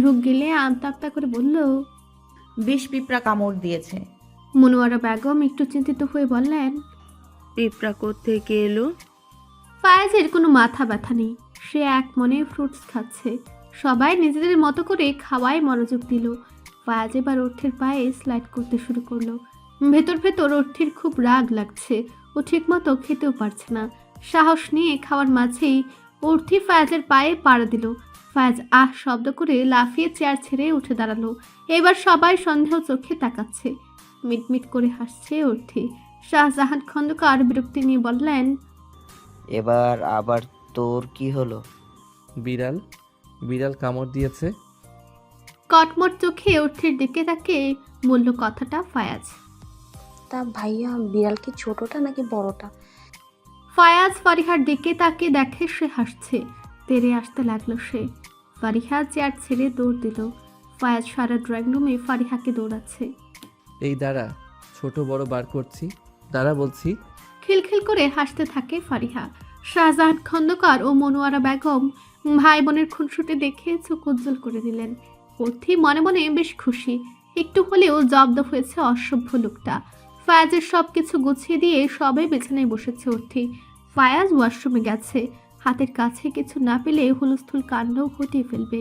ঢুক গেলে আমতা আমতা করে বলল, বিষ পিঁপড়া কামড় দিয়েছে। মনোয়ারা বেগম একটু চিন্তিত হয়ে বললেন, পিঁপড়া কোত্থেকে এলো? ফায়াজের কোনো মাথা ব্যথা নেই। সে এক মনে ফ্রুটস খাচ্ছে। সবাই নিজেদের মতো করে খাওয়ায় মনোযোগ দিল। ফায়াজ এবার অর্থের পায়ে স্লাইড করতে শুরু করলো। ভেতর ভেতর অর্থের খুব রাগ লাগছে। ও ঠিকমতো খেতেও পারছে না। সাহস নিয়ে খাওয়ার মাঝেই অর্থি ফায়াজের পায়ে পাড়া দিল। ফায়াজ আহ শব্দ করে লাফিয়ে চেয়ার ছেড়ে উঠে দাঁড়ালো। এবার সবাই সন্দেহ চোখে তাকাচ্ছে। মিটমিট করে হাসছে অর্থি। শাহজাহান খন্দকার বিরক্তি নিয়ে বললেন, এবার আবার তোর কি হলো? বিড়াল কামড় দিয়েছে। কটমট চোখে অর্থের দিকে তাকে বলল কথাটা ফায়াজ। তা ভাইয়া, বিড়াল কি ছোটটা নাকি বড়টা? ফায়াজ ফারিহার দিকে তাকে দেখে সে হাসছে। তেরে আসতে লাগলো সে। ফারিহা চেয়ার ছেড়ে দৌড় দিল। ফায়াজ সারা ড্রয়িং রুমে ফারিহাকে দৌড়াচ্ছে। এই দাঁড়া, ছোট বড় বার করছি, দাঁড়া বলছি। খিলখিল করে হাসতে থাকে ফারিহা। শাহজাহান খন্দকার ও মনোয়ারা বেগম ভাই বোনের খুনসুটি দেখে চোখ উজ্জ্বল করে দিলেন। অর্থি মনে মনে বেশ খুশি। একটু হলেও জব্দ হয়েছে অসভ্য লোকটা। ফায়াজের সব কিছু গুছিয়ে দিয়ে সবাই বিছানায় বসেছে অর্থি। ফায়াজ ওয়াশরুমে গেছে। হাতের কাছে কিছু না পেলে হুলস্থুল কাণ্ডও ঘটিয়ে ফেলবে।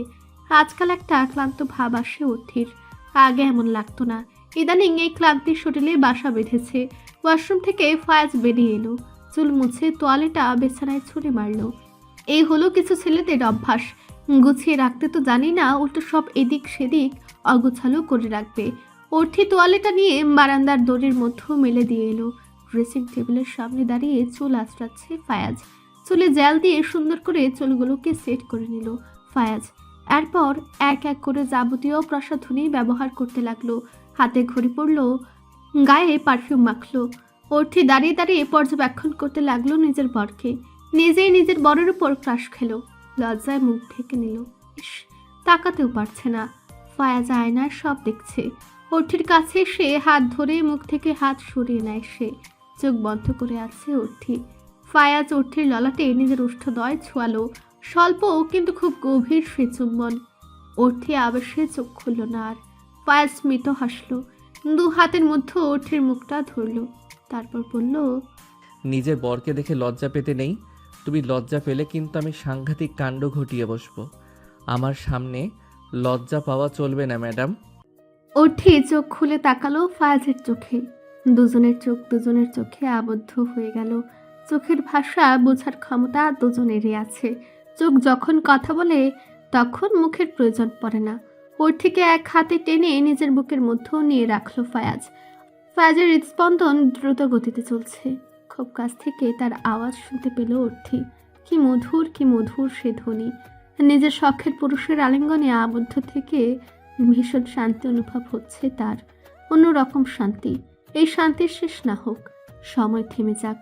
আজকাল একটা ক্লান্ত ভাব আসে অর্থির। আগে এমন লাগতো না। ইদানিং এই ক্লান্তির শরীরে বাসা বেঁধেছে। ওয়াশরুম থেকে ফায়াজ বেরিয়ে এলো। চুল মুছে তোয়ালেটা বিছানায় ছুঁড়ে মারল। এই হলো কিছু ছেলেদের অভ্যাস। গুছিয়ে রাখতে তো জানি না, উল্টো সব এদিক সেদিক অগোছালো করে রাখবে। অর্থি তোয়ালেটা নিয়ে বারান্দার দড়ির মধ্যে মেলে দিয়ে এলো। ড্রেসিং টেবিলের সামনে দাঁড়িয়ে চুল আঁচড়াচ্ছে ফায়াজ। চুলে জেল দিয়ে সুন্দর করে চুলগুলোকে সেট করে নিল ফায়াজ। এরপর এক এক করে যাবতীয় প্রসাধনী ব্যবহার করতে লাগলো। হাতে ঘড়ি পড়লো, গায়ে পারফিউম মাখলো। অর্থি দাঁড়িয়ে দাঁড়িয়ে পর্যবেক্ষণ করতে লাগলো নিজের বরকে। নিজেই নিজের বরের উপর ক্রাশ খেলো। লজ্জায় মুখ ঢেকে নিল। ইস, তাকাতেও পারছে না। ফায়াজ আয়নার সব দেখছে। অর্থির কাছে এসে হাত ধরে মুখ থেকে হাত সরিয়ে নেয় সে। চোখ বন্ধ করে আছে অর্থি। ফায়াজ অর্থির ললাটে নিজের ওষ্ঠদ্বয় ছোঁয়ালো। স্বল্প কিন্তু খুব গভীর সে চুম্বন। অর্থি আবেশে চোখ খুলল না আর। ফায়াজ স্মিত হাসলো। দু হাতের মধ্যে অর্থির মুখটা ধরল। তারপর বলল, নিজের বরকে দেখে লজ্জা পেতে নেই? তুমি লজ্জা পেলে কিন্তু আমি সাংঘাতিক কাণ্ড ঘটিয়ে বসবো। আমার সামনে লজ্জা পাওয়া চলবে না ম্যাডাম। অর্থি চোখ খুলে তাকালো ফায়াজের চোখে। দুজনের চোখ দুজনের চোখে আবদ্ধ হয়ে গেল। চোখের ভাষা বোঝার ক্ষমতা দুজনেরই আছে। চোখ যখন কথা বলে তখন মুখের প্রয়োজন পড়ে না। অর্থিকে এক হাতে টেনে নিজের বুকের মধ্যেও নিয়ে রাখলো ফায়াজ। ফায়াজের হৃদস্পন্দন দ্রুত গতিতে চলছে। খুব কাছ থেকে তার আওয়াজ শুনতে পেল অর্থি। কি মধুর সে ধ্বনি। নিজের শখের পুরুষের আলিঙ্গনে আবদ্ধ থেকে ভীষণ শান্তি অনুভব হচ্ছে তার। অন্যরকম শান্তি। এই শান্তির শেষ না হোক, সময় থেমে যাক।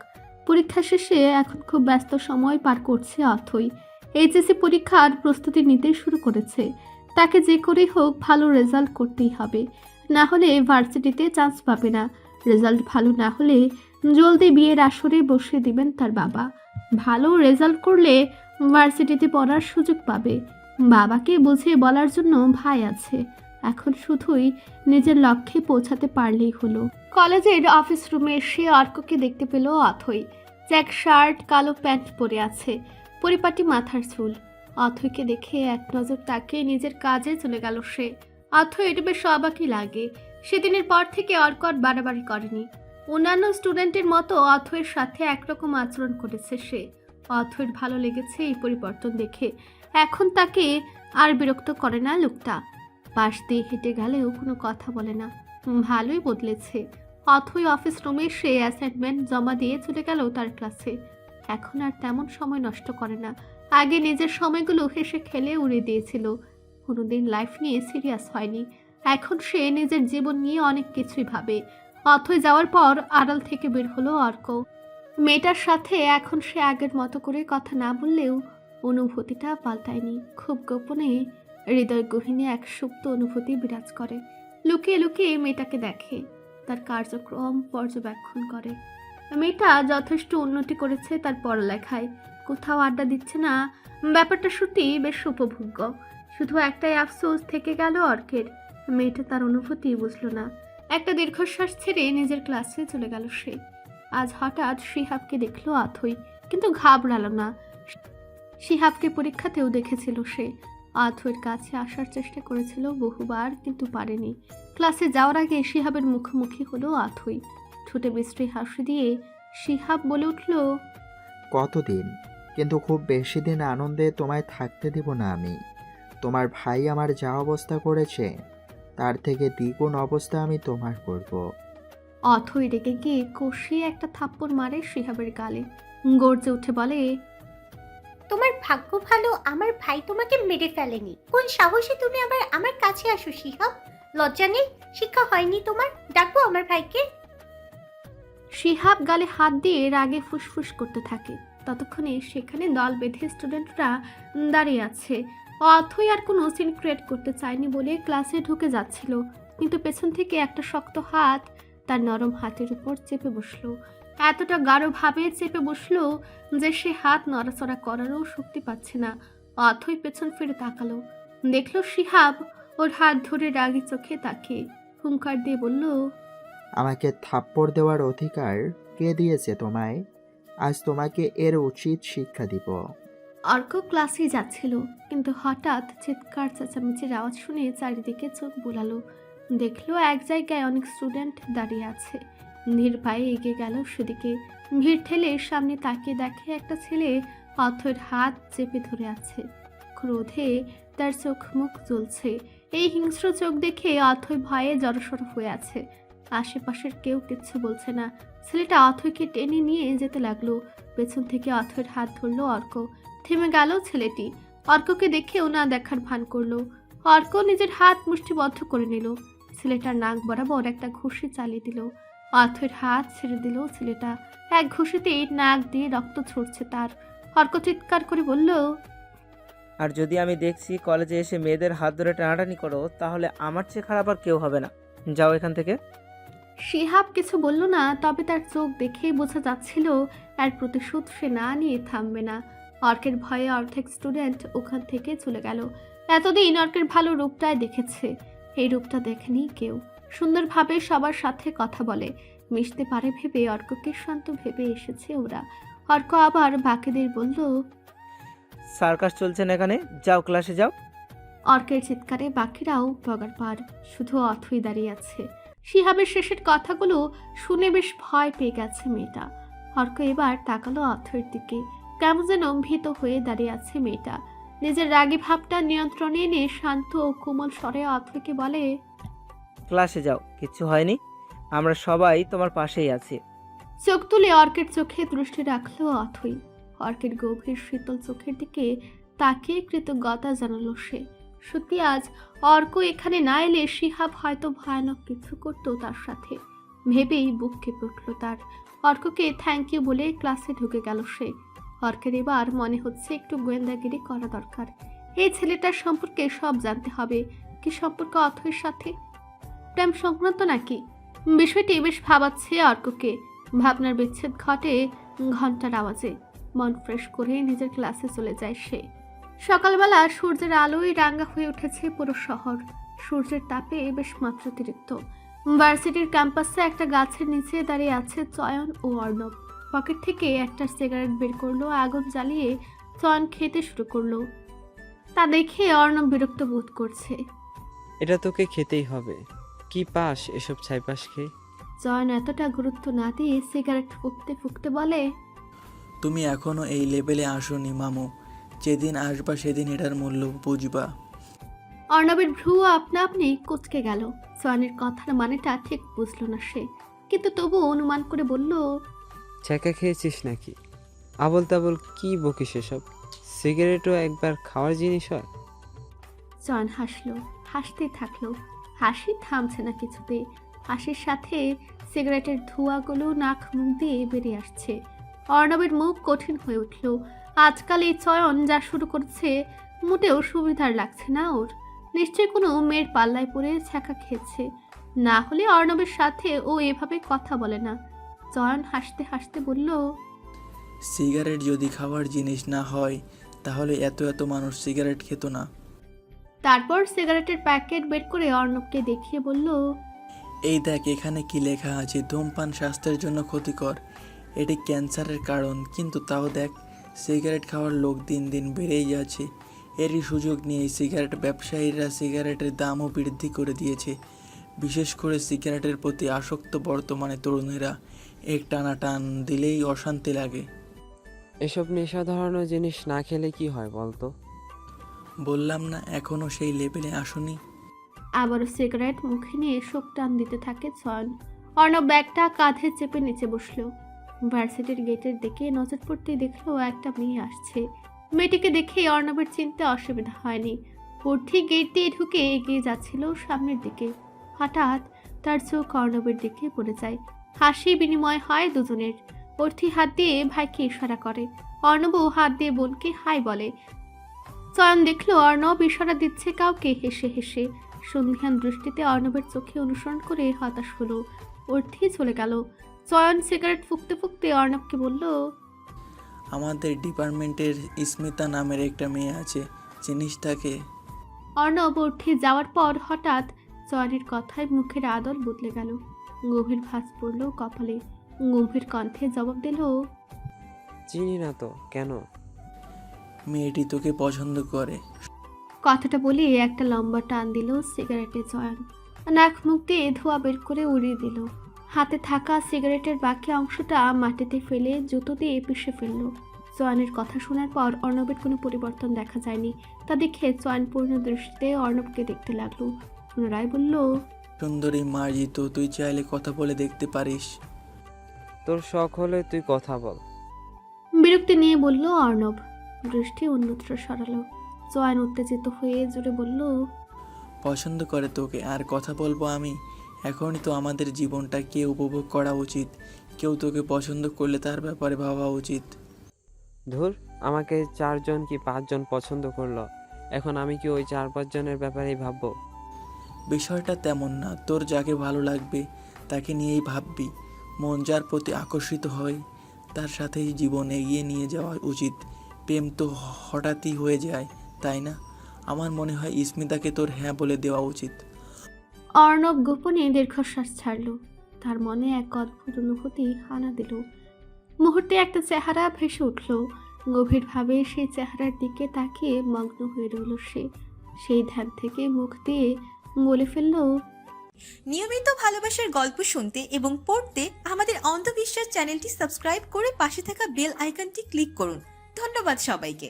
পরীক্ষা শেষে এখন খুব ব্যস্ত সময় পার করছে অথই। এইচএসসি পরীক্ষার প্রস্তুতি নিতে শুরু করেছে। তাকে যে করেই হোক ভালো রেজাল্ট করতেই হবে, না হলে ভার্সিটিতে চান্স পাবে না। রেজাল্ট ভালো না হলে জলদি বিয়ের আসরে বসিয়ে দিবেন তার বাবা। ভালো রেজাল্ট করলে ভার্সিটিতে পড়ার সুযোগ পাবে। বাবাকে বুঝিয়ে বলার জন্য ভাই আছে। এখন শুধুই নিজের লক্ষ্যে পৌঁছাতে পারলেই হলো। কলেজের অফিস রুমে এসে অর্ককে দেখতে পেল অথই। চেক শার্ট, কালো প্যান্ট পরে আছে, পরিপাটি মাথার চুল। অথইকে দেখে এক নজর তাকিয়ে নিজের কাজে চলে গেল সে। অথই এটা বেশ অবাকই লাগে। সেদিনের পর থেকে অর্ক আর বাড়াবাড়ি করেনি। অন্যান্য স্টুডেন্টের মতো অথইয়ের সাথে একরকম আচরণ করেছে সে। অথইর ভালো লেগেছে এই পরিবর্তন দেখে। এখন তাকে আর বিরক্ত করে না লোকটা। পাশ দিয়ে হেঁটে গেলেও কোনো কথা বলে না। ভালোই বদলেছে। অথই অফিস রুমে সে অ্যাসাইনমেন্ট জমা দিয়ে চলে গেল তার ক্লাসে। এখন আর তেমন সময় নষ্ট করে না। আগে নিজের সময়গুলো হেসে খেলে উড়িয়ে দিয়েছিল। কোনোদিন লাইফ নিয়ে সিরিয়াস হয়নি। এখন সে নিজের জীবন নিয়ে অনেক কিছুই ভাবে। অথই যাওয়ার পর আড়াল থেকে বের হলো অর্ক। মেয়েটার সাথে এখন সে আগের মতো করে কথা না বললেও অনুভূতিটা পাল্টায়নি। খুব গোপনে হৃদয় গহীনে এক সুপ্ত অনুভূতি বিরাজ করে। লুকিয়ে লুকিয়ে মেয়েটাকে দেখে, তার কার্যক্রম পর্যবেক্ষণ করে। মেয়েটা যথেষ্ট উন্নতি করেছে তার পড়ালেখায়, কোথাও আড্ডা দিচ্ছে না। ব্যাপারটা সত্যি বেশ উপভোগ্য। শুধু একটাই আফসোস থেকে গেল অর্কের, মেয়েটা তার অনুভূতি বুঝল না। একটা দীর্ঘশ্বাস ছেড়ে নিজের ক্লাসে চলে গেল সে। আজ হঠাৎ শিহাবকে দেখলো অথই, কিন্তু ঘাবড়ালো না। শিহাবকে পরীক্ষাতেও দেখেছিল সে। অথইর কাছে আসার চেষ্টা করেছিল বহুবার, কিন্তু পারেনি। ক্লাসে যাওয়ার আগে শিহাবের মুখোমুখি হলো অথই। ঠোঁটে বিশ্রী হাসি দিয়ে শিহাব বলে উঠল, কতদিন, কিন্তু খুব বেশি দিন আনন্দে তোমায় থাকতে দেব না আমি। তোমার ভাই আমার যা অবস্থা করেছে তার থেকে দ্বিগুণ অবস্থা আমি তোমার করব। অথই রেগে গিয়ে কষিয়ে একটা থাপ্পড় মারে শিহাবের গালে। গর্জে উঠে বলে, তোমার ভাগ্য ভালো আমার ভাই তোমাকে মেরে ফেলেনি। কোন সাহসে তুমি আবার আমার কাছে আসো শিহাব? লজ্জা নেই? শিক্ষা হয়নি তোমার? ডাকবো আমার ভাইকে? শিহাব গালে হাত দিয়ে রাগে ফুসফুস করতে থাকে। ততক্ষণে সেখানে দল বেঁধে স্টুডেন্টরা দাঁড়িয়ে আছে। অথই আর কোনো সিন ক্রিয়েট করতে চায়নি বলে ক্লাসে ঢুকে যাচ্ছিল, কিন্তু পেছন থেকে একটা শক্ত হাত তার নরম হাতের উপর চেপে বসলো। এতটা গাঢ়ভাবে চেপে বসলো যে সে হাত নড়াচড়া করারও শক্তি পাচ্ছে না। অথই পেছন ফিরে তাকালো, দেখলো শিহাব ওর হাত ধরে রাগী চোখে তাকে হুঙ্কার দিয়ে বলল, আমাকে থাপ্পড় দেওয়ার অধিকার কে দিয়েছে তোমায়? আজ তোমাকে এর উচিত শিক্ষা দিব। অর্ক ক্লাসে যাচ্ছিল, কিন্তু হঠাৎ চিৎকার চেঁচামেচির আওয়াজ শুনে চারিদিকে চোখ বোলালো। দেখলো এক জায়গায় অনেক স্টুডেন্ট দাঁড়িয়ে আছে। ধীর পায়ে এগিয়ে গেল সেদিকে। ভিড় ঠেলে সামনে তাকিয়ে দেখে একটা ছেলে অথইর হাত চেপে ধরে আছে। রোধে তার চোখ মুখ জ্বলছে। এই হিংস্র চোখ দেখে অথৈ ভয়ে জড়সড় হয়ে আছে। আশেপাশের কেউ কিচ্ছু বলছে না। ছেলেটা অথৈকে টেনে নিয়ে যেতে লাগলো। পেছন থেকে অথৈর হাত ধরলো অর্ক। থেমে গেল ছেলেটি। অর্ককে দেখেও না দেখার ভান করলো। অর্ক নিজের হাত মুষ্টিবদ্ধ করে নিল। ছেলেটার নাক বরাবর একটা ঘুষি চালিয়ে দিল। অথৈর হাত ছেড়ে দিল ছেলেটা। এক ঘুষিতেই নাক দিয়ে রক্ত ঝরছে তার। অর্ক চিৎকার করে বলল, আর যদি আমি দেখছি কলেজে এসে মেয়েদের হাত ধরে টানাটানি করো, তাহলে আমার চেয়ে খারাপ আর কেউ হবে না। যাও এখান থেকে। শিহাব কিছু বলল না, তবে তার চোখ দেখেই বোঝা যাচ্ছিল এর প্রতিশোধ সে না নিয়ে থামবে না। অর্কের ভয়ে অর্ধেক স্টুডেন্ট ওখান থেকে চলে গেল। এতদিন অর্কের ভালো রূপটাই দেখেছে, এই রূপটা দেখেনি কেউ। সুন্দরভাবে সবার সাথে কথা বলে, মিশতে পারে ভেবে অর্ককে শান্ত ভেবে এসেছে ওরা। অর্ক আবার বাকিদের বলল, সার্কাস চলছে না এখানে, যাও ক্লাসে যাও। অর্কের চিৎকারে বাকিরাও বগার পার, শুধু অথই দাঁড়িয়ে আছে। শিহাবের শেষের কথাগুলো শুনে বেশ ভয় পেয়ে গেছে মেয়েটা। অর্ক এবার তাকালো অথৈর দিকে। কেমন যেন ভীত হয়ে দাঁড়িয়ে আছে মেয়েটা। নিজের রাগী ভাবটা নিয়ন্ত্রণে এনে শান্ত ও কোমল স্বরে অথৈকে বলে, ক্লাসে যাও, কিচ্ছু হয়নি, আমরা সবাই তোমার পাশেই আছি। চোখ তুলে অর্কের চোখে দৃষ্টি রাখলো অথৈ। অর্কের গভীর শীতল চোখের দিকে তাকিয়ে কৃতজ্ঞতা জানালো সে। সত্যি আজ অর্ক এখানে না এলে শিহাব হয়তো ভয়ানক কিছু করতো তার সাথে। ভেবেই বুক কেঁপে উঠল তার। অর্ককে থ্যাংক ইউ বলে ক্লাসে ঢুকে গেল সে। অর্কের এবার মনে হচ্ছে একটু গোয়েন্দাগিরি করা দরকার। এই ছেলেটার সম্পর্কে সব জানতে হবে। কি সম্পর্ক অথৈর সাথে? প্রেম সংক্রান্ত নাকি? বিষয়টি বেশ ভাবাচ্ছে অর্ককে। ভাবনার বিচ্ছেদ ঘটে ঘন্টার আওয়াজে। মন ফ্রেশ করে নিজের ক্লাসে চলে যায় সে। সকালবেলা সূর্যের আলোয় রাঙা হয়ে উঠেছে পুরো শহর। সূর্যের তাপে বেশ মাত্রাতিরিক্ত। ভার্সিটির ক্যাম্পাসে একটা গাছের নিচে দাঁড়িয়ে আছে চয়ন ও অর্ণব। পকেট থেকে একটা সিগারেট বের করলো, আগুন জ্বালিয়ে চয়ন খেতে শুরু করলো। তা দেখে অর্ণব বিরক্ত বোধ করছে। এটা তোকে খেতেই হবে। কি পাস এসব ছাইপাস খেয়ে? চয়ন এতটা গুরুত্ব না দিয়ে সিগারেট ফুঁকতে ফুঁকতে বলে, তুমি এখনো এই লেভেলে আসোনি মামু, যেদিন আসবা সেদিন এটার মূল্য বুঝবা। অর্ণবের ভ্রু আপনা আপনি কুঁচকে গেল। চয়নের কথার মানেটা ঠিক বুঝলো না সে, কিন্তু তবু অনুমান করে বলল, ছ্যাঁকা খেয়েছিস নাকি? আবল তাবল কি বকিস এসব? সিগারেটও একবার খাওয়ার জিনিস হয়? চয়ন হাসলো, হাসতেই থাকলো। হাসি থামছে না কিছুতে। হাসির সাথে সিগারেটের ধোঁয়াগুলো নাক মুখ দিয়ে বেরিয়ে আসছে। অর্ণবের মুখ কঠিন হয়ে উঠল। আজকাল এই চয়ন যা শুরু করছে মোটেও সুবিধার লাগছে না ওর। নিশ্চয়ই কোনো মেয়ের পাল্লায় পড়ে ছ্যাঁকা খেয়েছে, না হলে অর্ণবের সাথে ও এভাবে কথা বলে না। চয়ন হাসতে হাসতে বলল, সিগারেট যদি খাওয়ার জিনিস না হয় তাহলে এত এত মানুষ সিগারেট খেত না। তারপর সিগারেটের প্যাকেট বের করে অর্ণবকে দেখিয়ে বলল, এই দেখ এখানে কি লেখা আছে, ধূমপান স্বাস্থ্যের জন্য ক্ষতিকর, এটি ক্যান্সারের কারণ। কিন্তু তাও দেখ সিগারেট খাওয়ার লোক দিন দিন বেড়েই যাচ্ছে। এরই সুযোগ নিয়ে সিগারেট ব্যবসায়ীরা সিগারেটের দামও বৃদ্ধি করে দিয়েছে। বিশেষ করে সিগারেটের প্রতি আসক্ত বর্তমানে তরুণেরা এক টানা টান দিলেই অশান্তি লাগে। এসব নেশা ধরানোর জিনিস না খেলে কি হয় বলতো? বললাম না এখনো সেই লেভেলে আসোনি। আবারও সিগারেট মুখে নিয়ে শোক টান দিতে থাকে চয়ন। অর্ণব ব্যাগটা কাঁধে চেপে নিচে বসলো। ভার্সিটির গেটের দিকে নজর পড়তেই দেখলো একটা মেয়ে আসছে। মেয়েটিকে দেখে অর্ণবের চিনতে অসুবিধা হয়নি। অর্থি গেট দিয়ে ঢুকে এগিয়ে যাচ্ছিল সামনের দিকে। হঠাৎ তার চোখ অর্ণবের দিকে পড়ে যায়। হাসি বিনিময় হয় দুজনের। অর্থি হাত দিয়ে ভাইকে ইশারা করে, অর্ণবও হাত দিয়ে বোনকে হাই বলে। চয়ন দেখলো অর্ণব ইশারা দিচ্ছে কাউকে হেসে হেসে। সন্ধিহান দৃষ্টিতে অর্ণবের চোখে অনুসরণ করে হতাশ হলো। অর্থি চলে গেল। চয়ন সিগারেট ফুঁকতে ফুঁকতে অর্ণবকে বলল, আমাদের ডিপার্টমেন্টের স্মিতা নামের একটা মেয়ে আছে, চিনিস তাকে? অর্ণব অর্থি যাওয়ার পর হঠাৎ চয়নের কথায় মুখের আদল বদলে গেল। গভীর ভাঁজ পড়ল কপালে। গম্ভীর কণ্ঠে জবাব দিল, চিনি না তো। কেন? মেয়েটি তোকে পছন্দ করে। কথাটা বলে একটা লম্বা টান দিল সিগারেটে চয়ন। নাক মুখ দিয়ে ধোঁয়া বের করে উড়িয়ে দিল। হাতে থাকা সিগারেটের বাকি অংশটা মাটিতে ফেলে জুতো দিয়ে পিষে ফেলল। চয়নের কথা শোনার পর অর্ণবের কোনো পরিবর্তন দেখা যায়নি। তা দেখে চয়ন পূর্ণ দৃষ্টিতে অর্ণবকে দেখতে লাগলো। পুনরায় বলল, সুন্দরী মার্জিত, তুই চাইলে কথা বলে দেখতে পারিস। তোর শখ হলে তুই কথা বল। বিরক্তি নিয়ে বলল অর্ণব। দৃষ্টি অন্যত্র সরালো। চয়ন উত্তেজিত হয়ে জোরে বলল, পছন্দ করে তোকে আর কথা বলবো আমি? এখনই তো আমাদের জীবনটাকে উপভোগ করা উচিত। কেউ তোকে পছন্দ করলে তার ব্যাপারে ভাবা উচিত। ধুর, আমাকে 4 জন কি 5 জন পছন্দ করলো, এখন আমি কি ওই 4-5 জনের ব্যাপারেই ভাববো? বিষয়টা তেমন না, তোর যাকে ভালো লাগবে তাকে নিয়েই ভাববি। মন যার প্রতি আকর্ষিত হয় তার সাথেই জীবন এগিয়ে নিয়ে যাওয়া উচিত। প্রেম তো হঠাৎই হয়ে যায়, তাই না? আমার মনে হয় স্মিতাকে তোর হ্যাঁ বলে দেওয়া উচিত। অর্ণব গোপনে দীর্ঘশ্বাস ছাড়ল। তার মনে এক অদ্ভুত অনুভূতি হানা দিল। মুহূর্তে একটা চেহারা ভেসে উঠল। গভীরভাবে সেই চেহারার দিকে তাকিয়ে মগ্ন হয়ে রইল সে। সেই ধ্যান থেকে মুখ দিয়ে বলে ফেলল, নিয়মিত ভালোবাসার গল্প শুনতে এবং পড়তে আমাদের অন্ধবিশ্বাস চ্যানেলটি সাবস্ক্রাইব করে পাশে থাকা বেল আইকনটি ক্লিক করুন। ধন্যবাদ সবাইকে।